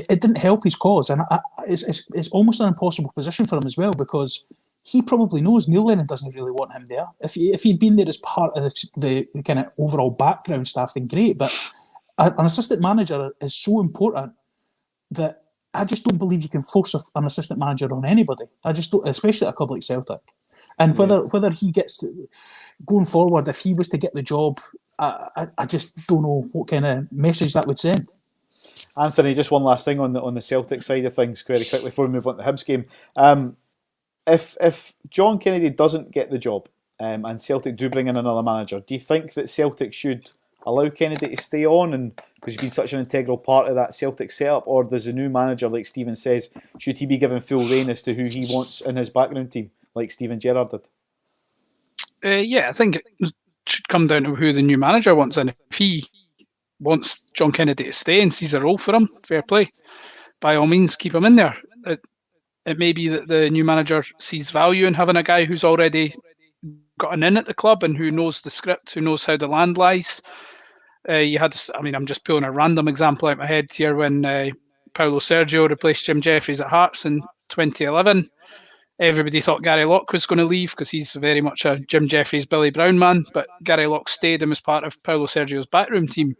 didn't help his cause. And it's almost an impossible position for him as well, because he probably knows Neil Lennon doesn't really want him there. If he'd been there as part of the kind of overall background staff, then great. But an assistant manager is so important that I just don't believe you can force an assistant manager on anybody. I just don't, especially at a club like Celtic. And whether he gets going forward, if he was to get the job, I just don't know what kind of message that would send. Anthony, just one last thing on the Celtic side of things, very quickly before we move on to the Hibs game. If John Kennedy doesn't get the job and Celtic do bring in another manager, do you think that Celtic should allow Kennedy to stay on, and because he's been such an integral part of that Celtic setup, or does a new manager, like Stephen says, should he be given full rein as to who he wants in his background team, like Steven Gerrard did? I think it should come down to who the new manager wants in. If he wants John Kennedy to stay and sees a role for him, fair play. By all means, keep him in there. It may be that the new manager sees value in having a guy who's already got an in at the club and who knows the script, who knows how the land lies. I'm just pulling a random example out of my head here when Paulo Sergio replaced Jim Jeffries at Hearts in 2011. Everybody thought Gary Locke was going to leave because he's very much a Jim Jeffries, Billy Brown man, but Gary Locke stayed and was part of Paulo Sergio's backroom team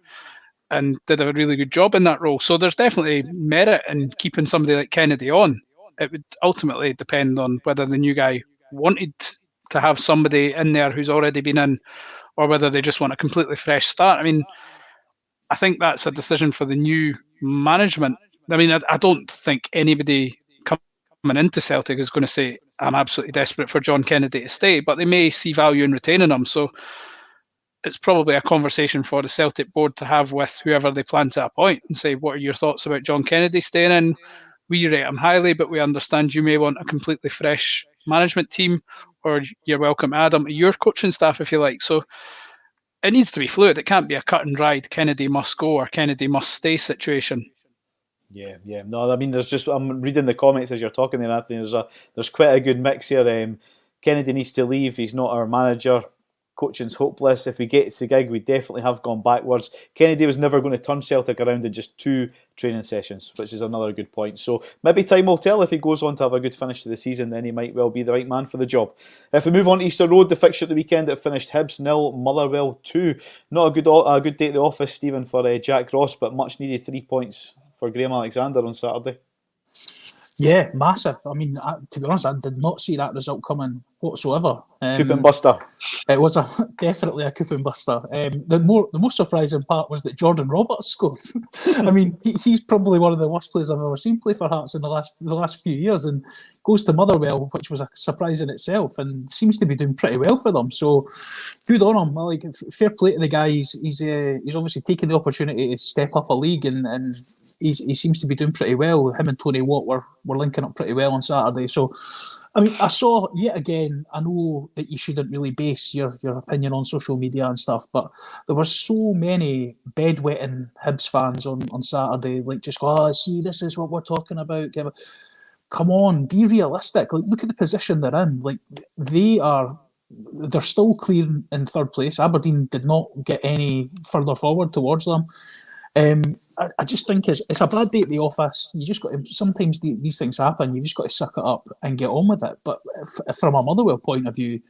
and did a really good job in that role. So there's definitely merit in keeping somebody like Kennedy on. It would ultimately depend on whether the new guy wanted to have somebody in there who's already been in, or whether they just want a completely fresh start. I mean, I think that's a decision for the new management. I mean, I don't think anybody coming into Celtic is going to say, I'm absolutely desperate for John Kennedy to stay, but they may see value in retaining him. So it's probably a conversation for the Celtic board to have with whoever they plan to appoint and say, what are your thoughts about John Kennedy staying in? We rate him highly, but we understand you may want a completely fresh management team, or you're welcome to add him to your coaching staff if you like. So it needs to be fluid. It can't be a cut and dried Kennedy must go or Kennedy must stay situation. Yeah. No, I mean, I'm reading the comments as you're talking there, Anthony. There's quite a good mix here. Kennedy needs to leave. He's not our manager. Coaching's hopeless. If we get to the gig, we definitely have gone backwards. Kennedy was never going to turn Celtic around in just 2 training sessions, which is another good point. So maybe time will tell. If he goes on to have a good finish to the season, then he might well be the right man for the job. If we move on to Easter Road, the fixture at the weekend, it finished Hibs 0, Motherwell 2. Not a good day at the office, Stephen, for Jack Ross, but much needed 3 points for Graham Alexander on Saturday. Yeah, massive. I mean, to be honest, I did not see that result coming whatsoever. Coup and buster. It was definitely a coup and buster. The most surprising part was that Jordan Roberts scored. I mean, he's probably one of the worst players I've ever seen play for Hearts in the last few years, and goes to Motherwell, which was a surprise in itself, and seems to be doing pretty well for them. So, good on him. Like, fair play to the guy. He's obviously taken the opportunity to step up a league, and he seems to be doing pretty well. Him and Tony Watt were linking up pretty well on Saturday. So, I mean, I saw yet again. I know that you shouldn't really base your opinion on social media and stuff, but there were so many bedwetting Hibs fans on Saturday, like just go, oh, see, this is what we're talking about. Come on, be realistic. Like, look at the position they're in. Like, they're still clear in third place. Aberdeen did not get any further forward towards them. I just think it's a bad day at the office. You just got to, sometimes these things happen. You just got to suck it up and get on with it. But from a Motherwell point of view,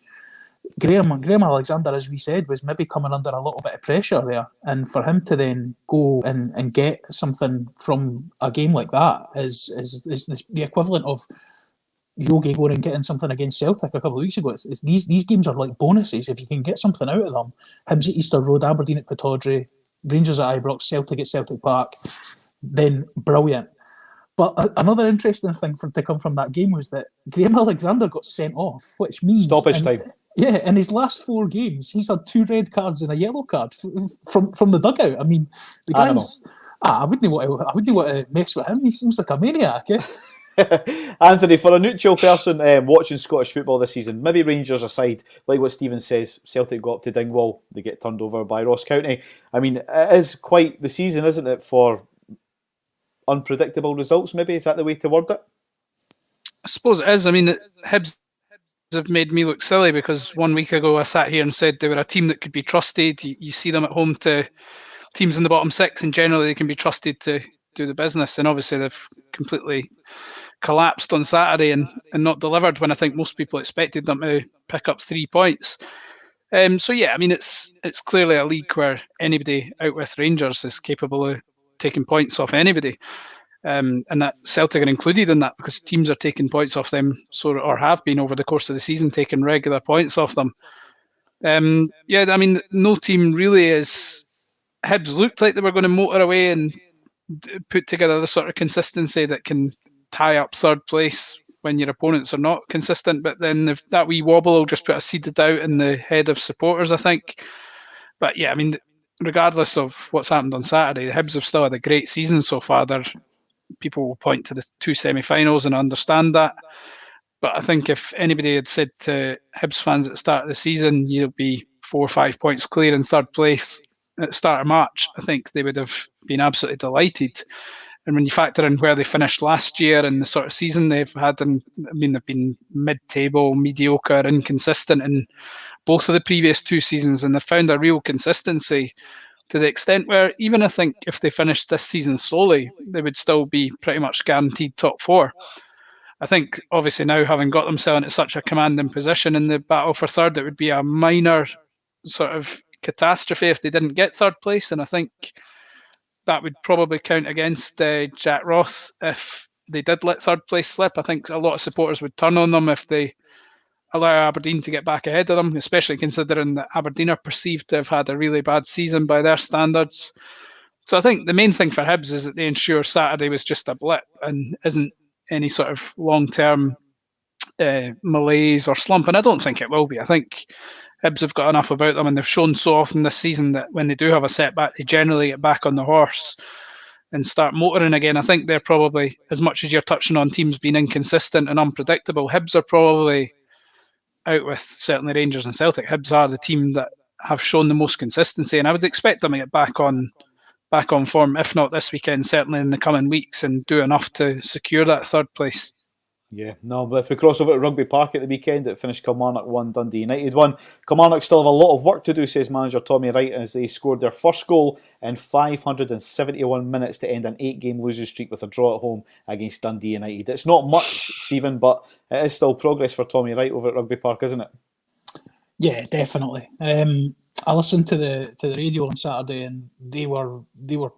Graham Alexander, as we said, was maybe coming under a little bit of pressure there, and for him to then go and get something from a game like that is the equivalent of Yogi going and getting something against Celtic a couple of weeks ago. It's these games are like bonuses if you can get something out of them. Hibs at Easter Road, Aberdeen at Pittodrie, Rangers at Ibrox, Celtic at Celtic Park, then brilliant. But another interesting thing to come from that game was that Graham Alexander got sent off, which means stoppage time. Yeah, in his last 4 games, he's had 2 red cards and a yellow card from the dugout. I mean, the guy's. I wouldn't want to mess with him. He seems like a maniac. Anthony, for a neutral person watching Scottish football this season, maybe Rangers aside, like what Stephen says, Celtic go up to Dingwall, they get turned over by Ross County. I mean, it is quite the season, isn't it, for unpredictable results, maybe? Is that the way to word it? I suppose it is. I mean, Hibs have made me look silly because 1 week ago I sat here and said they were a team that could be trusted. You see them at home to teams in the bottom 6, and generally they can be trusted to do the business. And obviously they've completely collapsed on Saturday and not delivered when I think most people expected them to pick up 3 points. So yeah, I mean, it's clearly a league where anybody out with Rangers is capable of taking points off anybody. And that Celtic are included in that because teams are taking points off them, or have been over the course of the season, taking regular points off them. Yeah, I mean, no team really is. Hibs looked like they were going to motor away and put together the sort of consistency that can tie up third place when your opponents are not consistent. But then that wee wobble will just put a seed of doubt in the head of supporters, I think. But yeah, I mean, regardless of what's happened on Saturday, the Hibs have still had a great season so far. People will point to the 2 semi-finals and understand that. But I think if anybody had said to Hibs fans at the start of the season, you'll be 4 or 5 points clear in third place at the start of March, I think they would have been absolutely delighted. And when you factor in where they finished last year and the sort of season they've had, they've been mid-table, mediocre, inconsistent in both of the previous 2 seasons, and they've found a real consistency to the extent where even I think if they finished this season slowly, they would still be pretty much guaranteed top 4. I think obviously now having got themselves into such a commanding position in the battle for third, it would be a minor sort of catastrophe if they didn't get third place. And I think that would probably count against Jack Ross if they did let third place slip. I think a lot of supporters would turn on them if they allow Aberdeen to get back ahead of them, especially considering that Aberdeen are perceived to have had a really bad season by their standards. So I think the main thing for Hibs is that they ensure Saturday was just a blip and isn't any sort of long-term malaise or slump. And I don't think it will be. I think Hibs have got enough about them, and they've shown so often this season that when they do have a setback, they generally get back on the horse and start motoring again. I think they're probably, as much as you're touching on teams being inconsistent and unpredictable, Hibs are probably, out with certainly Rangers and Celtic, Hibs are the team that have shown the most consistency, and I would expect them to get back on form, if not this weekend, certainly in the coming weeks, and do enough to secure that third place. Yeah, no, but if we cross over to Rugby Park at the weekend, it finished Kilmarnock 1, Dundee United 1. Kilmarnock still have a lot of work to do, says manager Tommy Wright, as they scored their first goal in 571 minutes to end an 8-game losing streak with a draw at home against Dundee United. It's not much, Stephen, but it is still progress for Tommy Wright over at Rugby Park, isn't it? Yeah, definitely. I listened to the radio on Saturday, and they were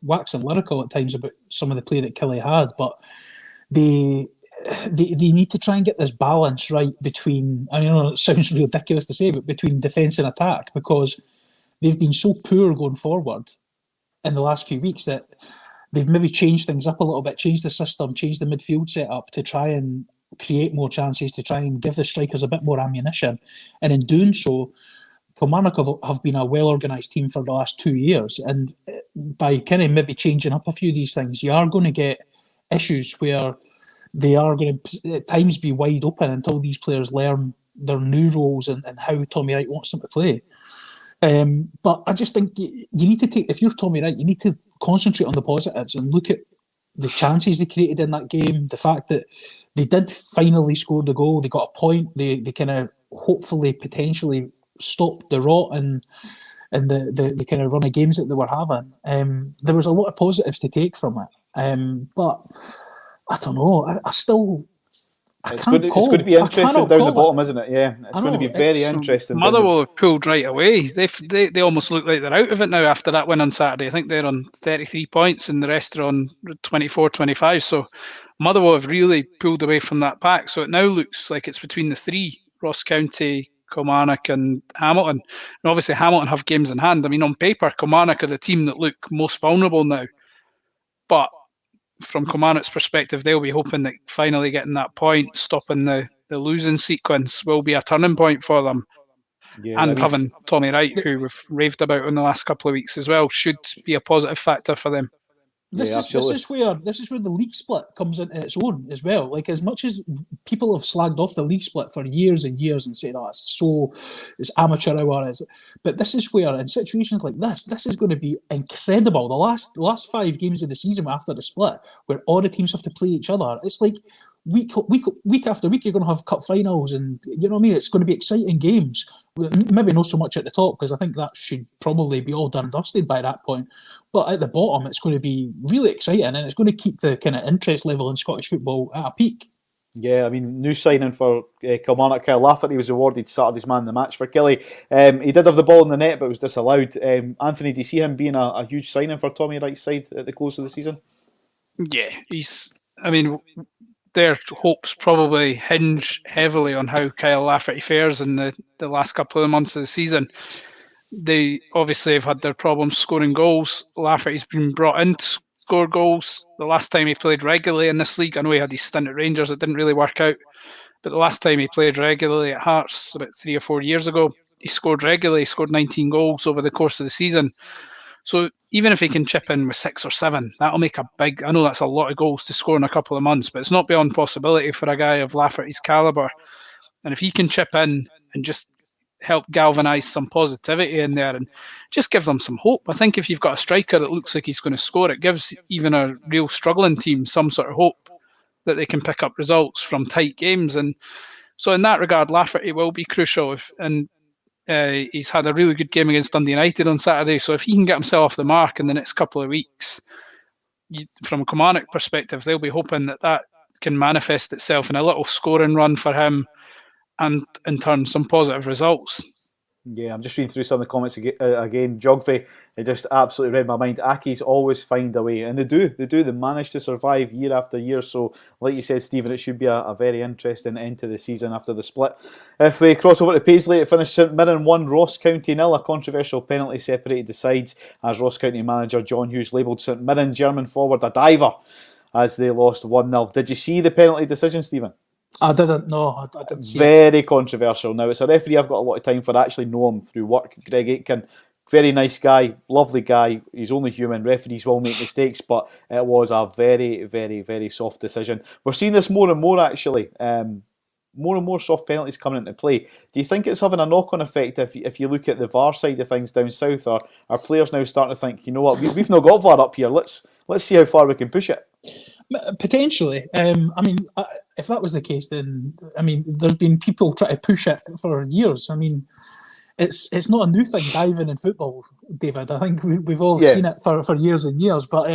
waxing lyrical at times about some of the play that Killie had, but they need to try and get this balance right between, I know it sounds ridiculous to say, but between defence and attack, because they've been so poor going forward in the last few weeks that they've maybe changed things up a little bit, changed the system, changed the midfield setup to try and create more chances, to try and give the strikers a bit more ammunition. And in doing so, Kilmarnock have been a well-organised team for the last 2 years. And by kind of maybe changing up a few of these things, you are going to get issues where they are going to at times be wide open until these players learn their new roles and how Tommy Wright wants them to play. But I just think you need to take, if you're Tommy Wright, you need to concentrate on the positives and look at the chances they created in that game, the fact that they did finally score the goal, they got a point, they kind of hopefully potentially stopped the rot and the kind of run of games that they were having. There was a lot of positives to take from it. But I don't know. It's going to be interesting down the bottom, isn't it? Yeah, it's going to be very interesting. Motherwell have pulled right away. They almost look like they're out of it now after that win on Saturday. I think they're on 33 points and the rest are on 24, 25. So Motherwell have really pulled away from that pack. So it now looks like it's between the three, Ross County, Kilmarnock and Hamilton. And obviously Hamilton have games in hand. I mean, on paper, Kilmarnock are the team that look most vulnerable now. But from Kilmarnock's perspective, they'll be hoping that finally getting that point, stopping the losing sequence, will be a turning point for them. Yeah, and having Tommy Wright, who we've raved about in the last couple of weeks as well, should be a positive factor for them. This is where the league split comes into its own as well. Like, as much as people have slagged off the league split for years and years and said, "Oh, it's amateur hour," but this is where, in situations like this is going to be incredible. The last 5 games of the season after the split, where all the teams have to play each other, it's like week after week, you're going to have cup finals, and you know what I mean. It's going to be exciting games. Maybe not so much at the top, because I think that should probably be all done and dusted by that point. But at the bottom, it's going to be really exciting, and it's going to keep the kind of interest level in Scottish football at a peak. Yeah, I mean, new signing for Kilmarnock, Kyle Lafferty was awarded Saturday's man of the match for Killie. He did have the ball in the net, but was disallowed. Anthony, do you see him being a huge signing for Tommy Wright's side at the close of the season? Yeah, their hopes probably hinge heavily on how Kyle Lafferty fares in the last couple of months of the season. They obviously have had their problems scoring goals. Lafferty's been brought in to score goals. The last time he played regularly in this league, I know he had his stint at Rangers, it didn't really work out, but the last time he played regularly at Hearts, about 3 or 4 years ago, he scored regularly, he scored 19 goals over the course of the season. So even if he can chip in with 6 or 7, that'll make I know that's a lot of goals to score in a couple of months, but it's not beyond possibility for a guy of Lafferty's calibre. And if he can chip in and just help galvanise some positivity in there and just give them some hope. I think if you've got a striker that looks like he's going to score, it gives even a real struggling team some sort of hope that they can pick up results from tight games. And so in that regard, Lafferty will be crucial. He's had a really good game against Dundee United on Saturday, so if he can get himself off the mark in the next couple of weeks, from a Kilmarnock perspective, they'll be hoping that can manifest itself in a little scoring run for him, and in turn some positive results. Yeah, I'm just reading through some of the comments again. Geography, it just absolutely read my mind. Aki's always find a way, and they do. They manage to survive year after year. So, like you said, Stephen, it should be a very interesting end to the season after the split. If we cross over to Paisley, it finished St Mirren 1, Ross County 0. A controversial penalty separated the sides as Ross County manager John Hughes labelled St Mirren German forward a diver as they lost 1-0. Did you see the penalty decision, Stephen? I didn't know. I didn't see Very controversial. Now, it's a referee I've got a lot of time for. I actually know him through work. Greg Aitken, very nice guy, lovely guy. He's only human. Referees will make mistakes, but it was a very, very, very soft decision. We're seeing this more and more, actually. More and more soft penalties coming into play. Do you think it's having a knock-on effect if you look at the VAR side of things down south? Or are players now starting to think, you know what, we've not got VAR up here. Let's see how far we can push it. Potentially. I mean, if that was the case, then there's been people trying to push it for years. I mean, it's not a new thing diving in football, David. I think we've all seen it for years and years. But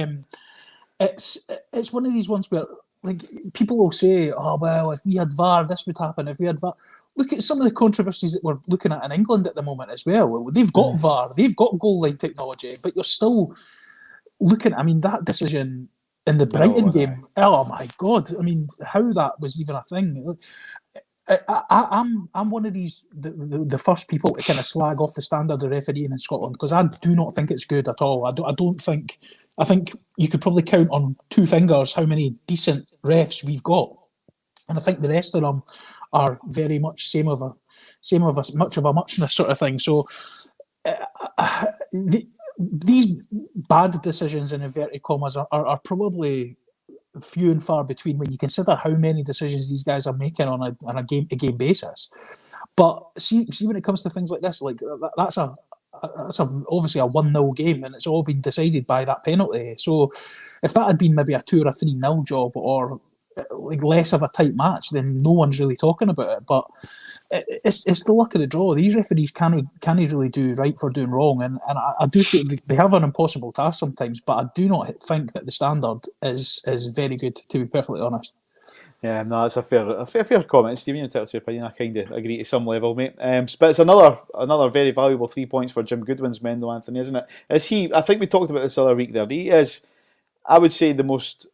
it's one of these ones where, like, people will say, "Oh well, if we had VAR, this would happen. If we had VAR." Look at some of the controversies that we're looking at in England at the moment as well. They've got VAR, they've got goal line technology, but you're still looking. I mean, that decision in the Brighton game, oh my God! I mean, how that was even a thing. I'm one of these the first people to kind of slag off the standard of refereeing in Scotland, because I do not think it's good at all. I think you could probably count on two fingers how many decent refs we've got, and I think the rest of them are very much same of a much of a muchness sort of thing. So these bad decisions in inverted commas are probably few and far between when you consider how many decisions these guys are making on a game-to-game basis. But see when it comes to things like this, like that's obviously a 1-0 game, and it's all been decided by that penalty. So if that had been maybe a 2 or 3-0 job, or like less of a tight match, then no one's really talking about it. But it's the luck of the draw. These referees can't really do right for doing wrong, and I do think they have an impossible task sometimes. But I do not think that the standard is very good, to be perfectly honest. Yeah, no, that's a fair comment, Stephen. You tell us your opinion. I kind of agree to some level, mate. But it's another very valuable 3 points for Jim Goodwin's men, though, Anthony, isn't it? I think we talked about this the other week there. He is, I would say, the most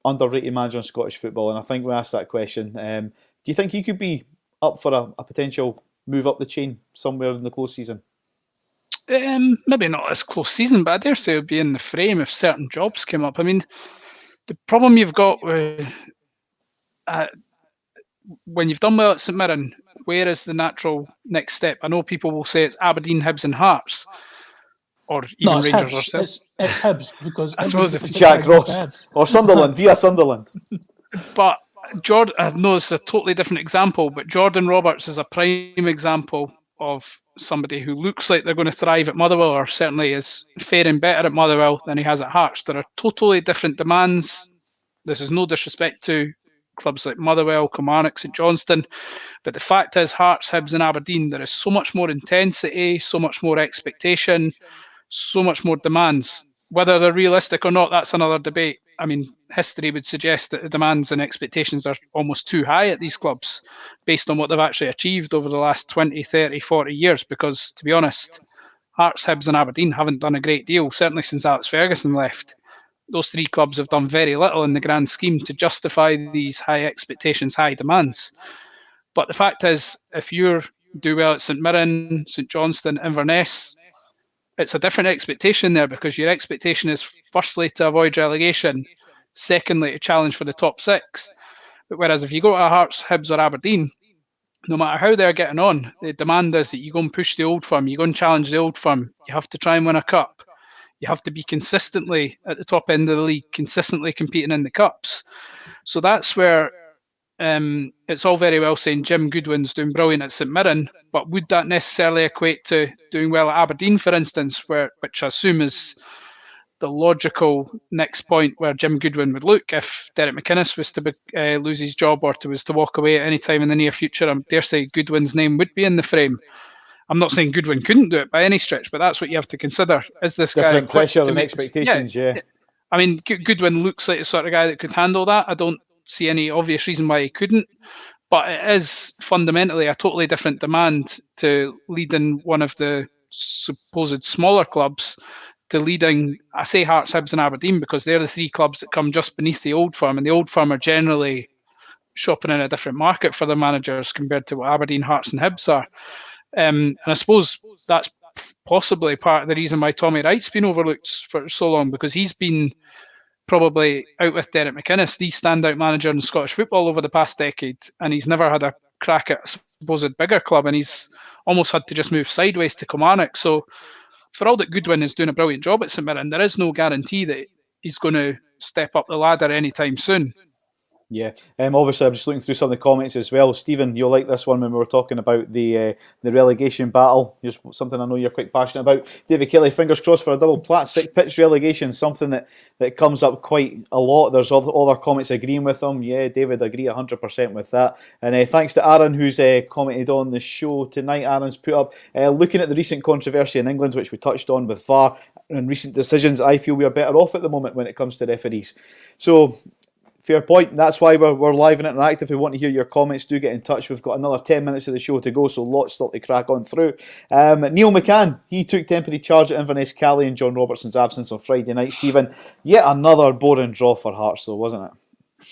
underrated manager in Scottish football, and I think we asked that question. Do you think he could be up for a potential move up the chain somewhere in the close season? Maybe not as close season, but I dare say it would be in the frame if certain jobs came up. I mean, the problem you've got with when you've done well at St Mirren, where is the natural next step? I know people will say it's Aberdeen, Hibs and Hearts, or even Rangers. It's Hibs, because I suppose if Jack Ross or Sunderland via Sunderland. But Jordan, I know it's a totally different example, but Jordan Roberts is a prime example of somebody who looks like they're going to thrive at Motherwell, or certainly is faring better at Motherwell than he has at Hearts. There are totally different demands. This is no disrespect to clubs like Motherwell, Kilmarnock, St Johnstone, but the fact is, Hearts, Hibs and Aberdeen, there is so much more intensity, so much more expectation, so much more demands. Whether they're realistic or not, that's another debate. I mean, history would suggest that the demands and expectations are almost too high at these clubs based on what they've actually achieved over the last 20, 30, 40 years, because, to be honest, Hearts, Hibs and Aberdeen haven't done a great deal, certainly since Alex Ferguson left. Those three clubs have done very little in the grand scheme to justify these high expectations, high demands. But the fact is, if you do well at St Mirren, St Johnstone, Inverness, it's a different expectation there, because your expectation is firstly to avoid relegation, secondly to challenge for the top six. But whereas if you go to Hearts, Hibs or Aberdeen, no matter how they're getting on, the demand is that you go and push the old firm, you go and challenge the old firm, you have to try and win a cup. You have to be consistently at the top end of the league, consistently competing in the cups. So that's where it's all very well saying Jim Goodwin's doing brilliant at St Mirren, but would that necessarily equate to doing well at Aberdeen, for instance, which I assume is the logical next point where Jim Goodwin would look if Derek McInnes was to lose his job or was to walk away at any time in the near future? I dare say Goodwin's name would be in the frame. I'm not saying Goodwin couldn't do it by any stretch, but that's what you have to consider. Is this different guy pressure and expectations? Yeah. I mean, Goodwin looks like the sort of guy that could handle that. I don't see any obvious reason why he couldn't. But it is fundamentally a totally different demand to leading one of the supposed smaller clubs to leading, I say Hearts, Hibs and Aberdeen because they're the three clubs that come just beneath the Old Firm, and the Old Firm are generally shopping in a different market for their managers compared to what Aberdeen, Hearts and Hibs are. And I suppose that's possibly part of the reason why Tommy Wright's been overlooked for so long, because he's been probably, out with Derek McInnes, the standout manager in Scottish football over the past decade, and he's never had a crack at a supposed bigger club, and he's almost had to just move sideways to Kilmarnock. So for all that Goodwin is doing a brilliant job at St Mirren, there is no guarantee that he's going to step up the ladder anytime soon. Yeah, obviously I'm just looking through some of the comments as well. Stephen, you'll like this one when we were talking about the relegation battle. Just something I know you're quite passionate about. David Kelly, fingers crossed for a double plastic pitch relegation, something that comes up quite a lot. There's other comments agreeing with them. Yeah, David, agree 100% with that. And thanks to Aaron, who's commented on the show tonight. Aaron's put up, looking at the recent controversy in England, which we touched on with VAR, and recent decisions, I feel we are better off at the moment when it comes to referees. So, fair point. That's why we're live and interactive. If we want to hear your comments, do get in touch. We've got another 10 minutes of the show to go, so lots still to crack on through. Neil McCann, he took temporary charge at Inverness Cali in John Robertson's absence on Friday night. Stephen, yet another boring draw for Hearts, though, wasn't it?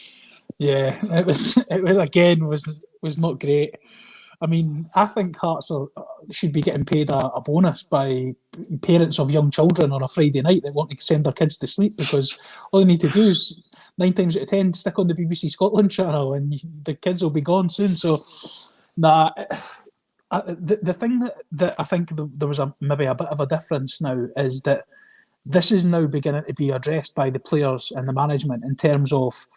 Yeah, it was again was not great. I mean, I think Hearts should be getting paid a bonus by parents of young children on a Friday night that want to send their kids to sleep, because all they need to do is 9 times out of 10 stick on the BBC Scotland channel and the kids will be gone soon. So, the thing that I think there was maybe a bit of a difference now is that this is now beginning to be addressed by the players and the management in terms of,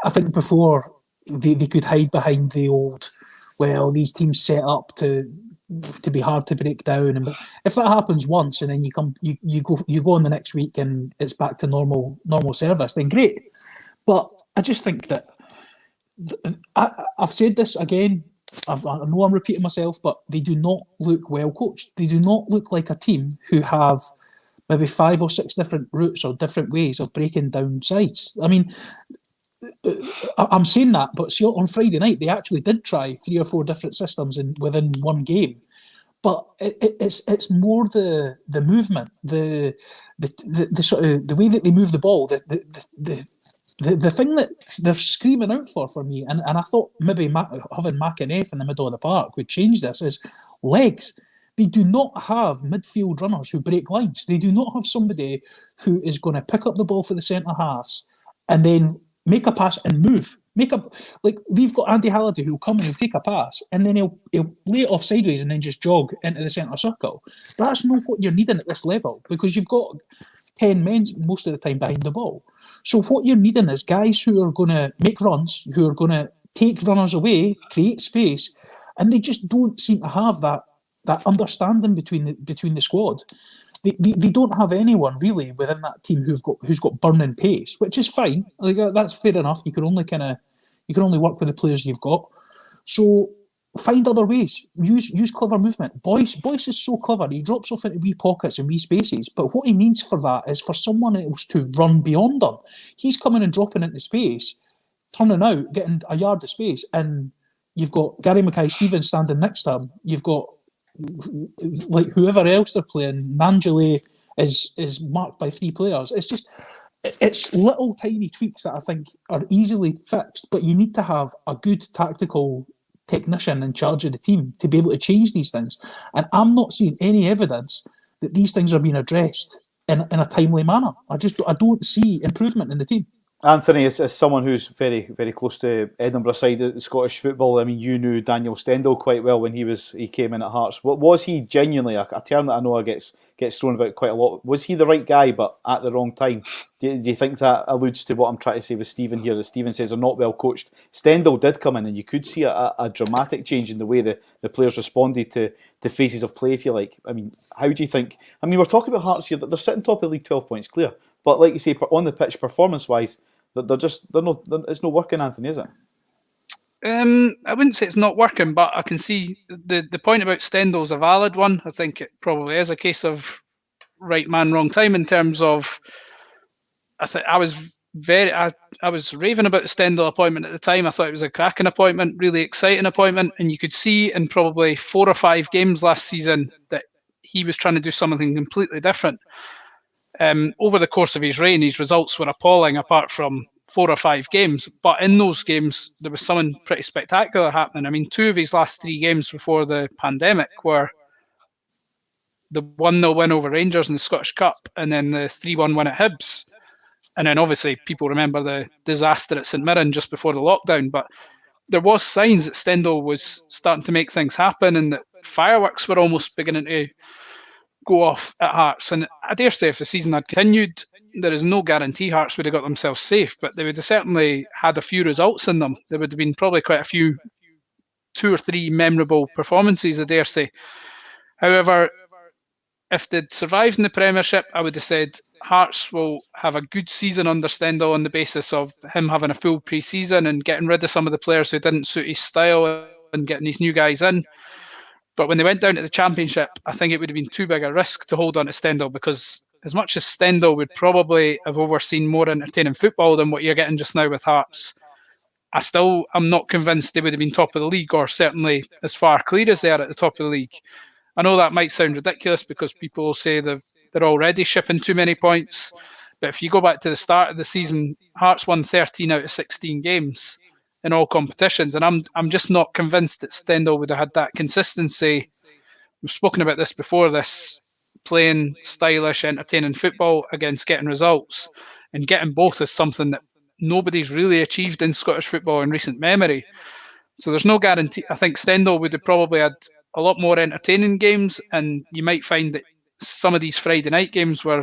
I think before they could hide behind the old, well, these teams set up to be hard to break down, and if that happens once and then you go on the next week and it's back to normal service, then great. But I just think that I've said this again. I know I'm repeating myself, but they do not look well coached. They do not look like a team who have maybe 5 or 6 different routes or different ways of breaking down sides. I mean, I'm saying that, but see, on Friday night they actually did try 3 or 4 different systems within one game. But it's more the movement, the sort of the way that they move the ball, the thing that they're screaming out for me, and I thought maybe having McInnes in the middle of the park would change this, is legs. They do not have midfield runners who break lines. They do not have somebody who is going to pick up the ball for the centre halves and then make a pass and move. Like we've got Andy Halliday who'll come and he'll take a pass and then he'll lay it off sideways and then just jog into the centre circle. That's not what you're needing at this level, because you've got 10 men most of the time behind the ball. So what you're needing is guys who are going to make runs, who are going to take runners away, create space, and they just don't seem to have that understanding between the squad. They don't have anyone really within that team who's got burning pace, which is fine. Like, that's fair enough. You can only work with the players you've got. So find other ways. Use clever movement. Boyce is so clever. He drops off into wee pockets and wee spaces. But what he needs for that is for someone else to run beyond him. He's coming and dropping into space, turning out, getting a yard of space, and you've got Gary Mackay-Stevens standing next to him. You've got like whoever else they're playing. Nanjale is marked by 3 players. It's little tiny tweaks that I think are easily fixed, but you need to have a good tactical technician in charge of the team to be able to change these things. And I'm not seeing any evidence that these things are being addressed in a timely manner. I don't see improvement in the team. Anthony, as someone who's very, very close to Edinburgh side of Scottish football, I mean, you knew Daniel Stendhal quite well when he came in at Hearts. Was he genuinely, a term that I know gets thrown about quite a lot, was he the right guy but at the wrong time? Do you think that alludes to what I'm trying to say with Stephen here, that Stephen says they're not well coached? Stendhal did come in and you could see a dramatic change in the way the players responded to phases of play, if you like. I mean, how do you think, I mean, we're talking about Hearts here, that they're sitting top of the league 12 points clear. But like you say, on the pitch, performance-wise, it's not working, Anthony, is it? I wouldn't say it's not working, but I can see the point about Stendhal's a valid one. I think it probably is a case of right man, wrong time in terms of, I was I was raving about the Stendhal appointment at the time. I thought it was a cracking appointment, really exciting appointment, and you could see in probably 4 or 5 games last season that he was trying to do something completely different. Over the course of his reign, his results were appalling apart from 4 or 5 games. But in those games, there was something pretty spectacular happening. I mean, 2 of his last 3 games before the pandemic were the 1-0 win over Rangers in the Scottish Cup and then the 3-1 win at Hibs. And then obviously people remember the disaster at St Mirren just before the lockdown. But there was signs that Stendhal was starting to make things happen and that fireworks were almost beginning to go off at Hearts. And I dare say if the season had continued, there is no guarantee Hearts would have got themselves safe, but they would have certainly had a few results in them. There would have been probably quite a few, 2 or 3 memorable performances, I dare say. However, if they'd survived in the Premiership, I would have said Hearts will have a good season under Stendhal on the basis of him having a full pre-season and getting rid of some of the players who didn't suit his style and getting these new guys in. But when they went down to the Championship, I think it would have been too big a risk to hold on to Stendhal, because as much as Stendhal would probably have overseen more entertaining football than what you're getting just now with Hearts, I'm not convinced they would have been top of the league, or certainly as far clear as they are at the top of the league. I know that might sound ridiculous because people will say they're already shipping too many points. But if you go back to the start of the season, Hearts won 13 out of 16 games in all competitions. And I'm just not convinced that Stendhal would have had that consistency. We've spoken about this before, this playing stylish, entertaining football against getting results. And getting both is something that nobody's really achieved in Scottish football in recent memory. So there's no guarantee. I think Stendhal would have probably had a lot more entertaining games, and you might find that some of these Friday night games were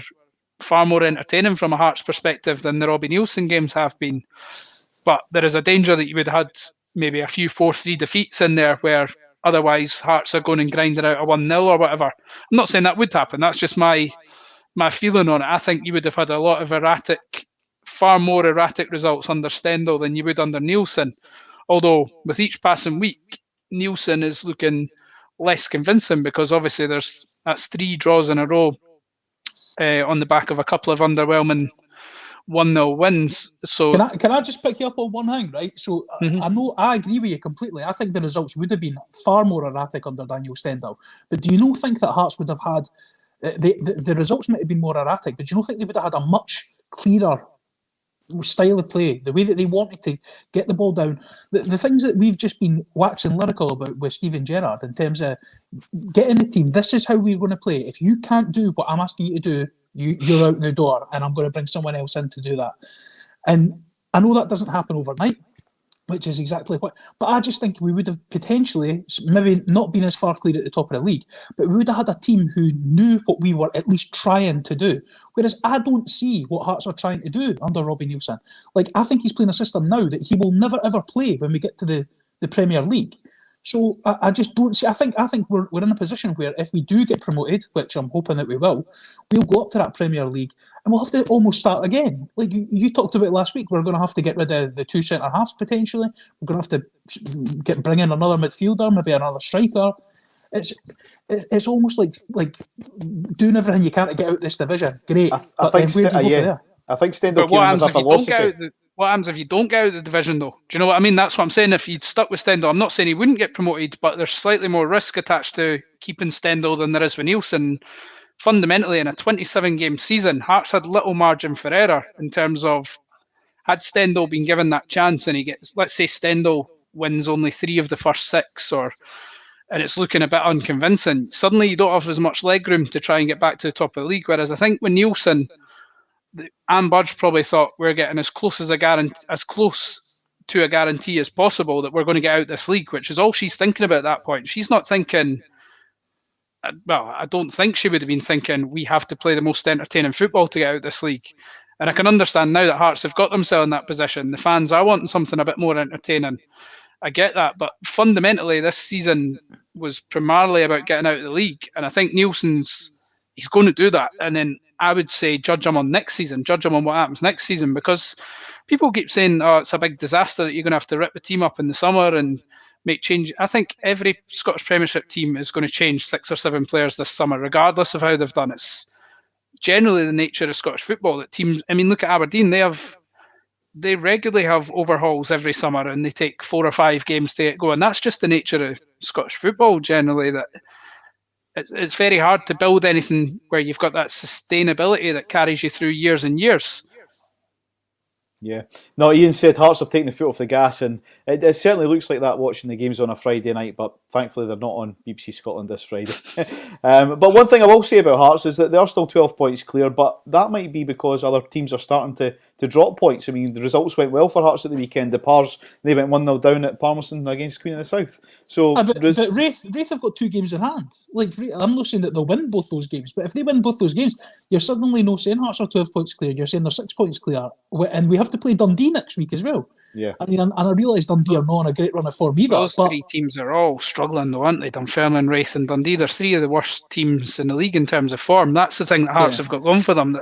far more entertaining from a Hearts perspective than the Robbie Neilson games have been. But there is a danger that you would have had maybe a few 4-3 defeats in there where otherwise Hearts are going and grinding out a 1-0 or whatever. I'm not saying that would happen. That's just my feeling on it. I think you would have had a lot of far more erratic results under Stendhal than you would under Neilson. Although with each passing week, Neilson is looking less convincing because obviously that's 3 draws in a row on the back of a couple of underwhelming 1-0 wins. So can I just pick you up on one thing, right? So I agree with you completely. I think the results would have been far more erratic under Daniel Stendhal. But do you not think that Hearts would have had the results might have been more erratic, but do you not think they would have had a much clearer style of play, the way that they wanted to get the ball down, the things that we've just been waxing lyrical about with Steven Gerrard in terms of getting the team, this is how we're going to play. If you can't do what I'm asking you to do, you're out the door, and I'm going to bring someone else in to do that. And I know that doesn't happen overnight, which is exactly what. But I just think we would have potentially, maybe not been as far clear at the top of the league, but we would have had a team who knew what we were at least trying to do. Whereas I don't see what Hearts are trying to do under Robbie Neilson. Like, I think he's playing a system now that he will never ever play when we get to the Premier League. So I just don't see. I think we're in a position where if we do get promoted, which I'm hoping that we will, we'll go up to that Premier League and we'll have to almost start again. Like you talked about last week, we're going to have to get rid of the 2 centre halves potentially. We're going to have to bring in another midfielder, maybe another striker. It's almost like doing everything you can to get out this division. Great, I think Stendhal came with a philosophy. What happens if you don't get out of the division, though? Do you know what I mean? That's what I'm saying. If you'd stuck with Stendhal, I'm not saying he wouldn't get promoted, but there's slightly more risk attached to keeping Stendhal than there is with Neilson. Fundamentally, in a 27-game season, Hearts had little margin for error in terms of had Stendhal been given that chance and he gets, let's say Stendhal wins only 3 of the first 6, and it's looking a bit unconvincing, suddenly you don't have as much legroom to try and get back to the top of the league. Whereas I think with Neilson, Anne Budge probably thought we're getting as close to a guarantee as possible that we're going to get out this league, which is all she's thinking about at that point. She's not thinking, well, I don't think she would have been thinking we have to play the most entertaining football to get out this league. And I can understand now that Hearts have got themselves in that position. The fans are wanting something a bit more entertaining. I get that, but fundamentally this season was primarily about getting out of the league. And I think he's going to do that. And then I would say judge him on next season, judge him on what happens next season, because people keep saying, oh, it's a big disaster that you're going to have to rip the team up in the summer and make change. I think every Scottish Premiership team is going to change 6 or 7 players this summer, regardless of how they've done. It's generally the nature of Scottish football that teams, I mean, look at Aberdeen, they have they regularly have overhauls every summer, and they take 4 or 5 games to get going. That's just the nature of Scottish football generally. That it's very hard to build anything where you've got that sustainability that carries you through years and years. Yeah. No, Ian said Hearts have taken the foot off the gas, and it certainly looks like that watching the games on a Friday night, but thankfully they're not on BBC Scotland this Friday. But one thing I will say about Hearts is that they are still 12 points clear, but that might be because other teams are starting to drop points. I mean, the results went well for Hearts at the weekend. The Pars, they went 1-0 down at Palmerston against Queen of the South. So, but Wraith have got 2 games in hand. Like, I'm not saying that they'll win both those games, but if they win both those games, you're suddenly not saying Hearts are 12 points clear. You're saying they're 6 points clear, and we have to play Dundee next week as well. Yeah. I mean, and I realise Dundee are not on a great run of form either. Those 3 teams are all struggling though, aren't they? Dunfermline, Wraith and Dundee. They're 3 of the worst teams in the league in terms of form. That's the thing that Hearts have got going for them.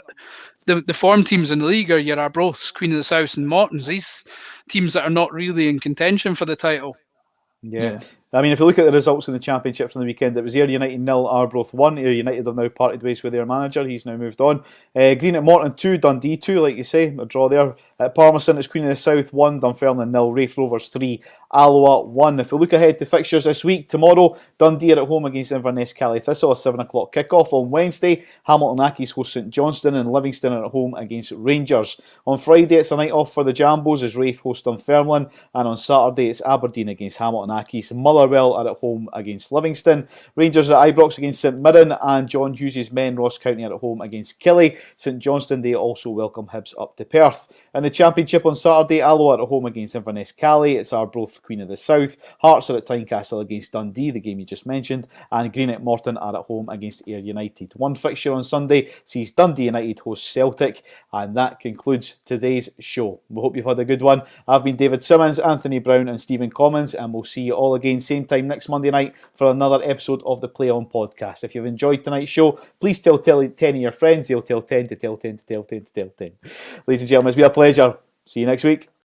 That the form teams in the league are your Arbroaths, Queen of the South and Mortons. These teams that are not really in contention for the title. Yeah. I mean, if you look at the results in the Championship from the weekend, it was Ayr United 0, Arbroath 1. Ayr United have now parted ways with their manager. He's now moved on. Greenock Morton 2, Dundee 2, like you say, a draw there. At Palmerston, it's Queen of the South 1, Dunfermline 0, Raith Rovers 3, Alloa 1. If we look ahead to fixtures this week, tomorrow, Dundee are at home against Inverness Cally Thistle, a 7 o'clock kickoff. On Wednesday, Hamilton Accies host St Johnstone, and Livingston are at home against Rangers. On Friday, it's a night off for the Jambos as Raith host Dunfermline, and on Saturday, it's Aberdeen against Hamilton Accies. Motherwell are at home against Livingston. Rangers are at Ibrox against St Mirren, and John Hughes' men Ross County are at home against Killie. St Johnstone, they also welcome Hibs up to Perth. In the Championship on Saturday, Alloa are at home against Inverness Cally. It's Arbroath, Queen of the South. Hearts are at Tynecastle against Dundee, the game you just mentioned, and Greenock Morton are at home against Ayr United. One fixture on Sunday sees Dundee United host Celtic, and that concludes today's show. We hope you've had a good one. I've been David Simmons, Anthony Brown and Stephen Commons, and we'll see you all again same time next Monday night for another episode of the Play On podcast. If you've enjoyed tonight's show, please tell 10 of your friends. They'll tell 10 to tell 10 to tell 10 to tell 10. Ladies and gentlemen, it's been a pleasure. See you next week.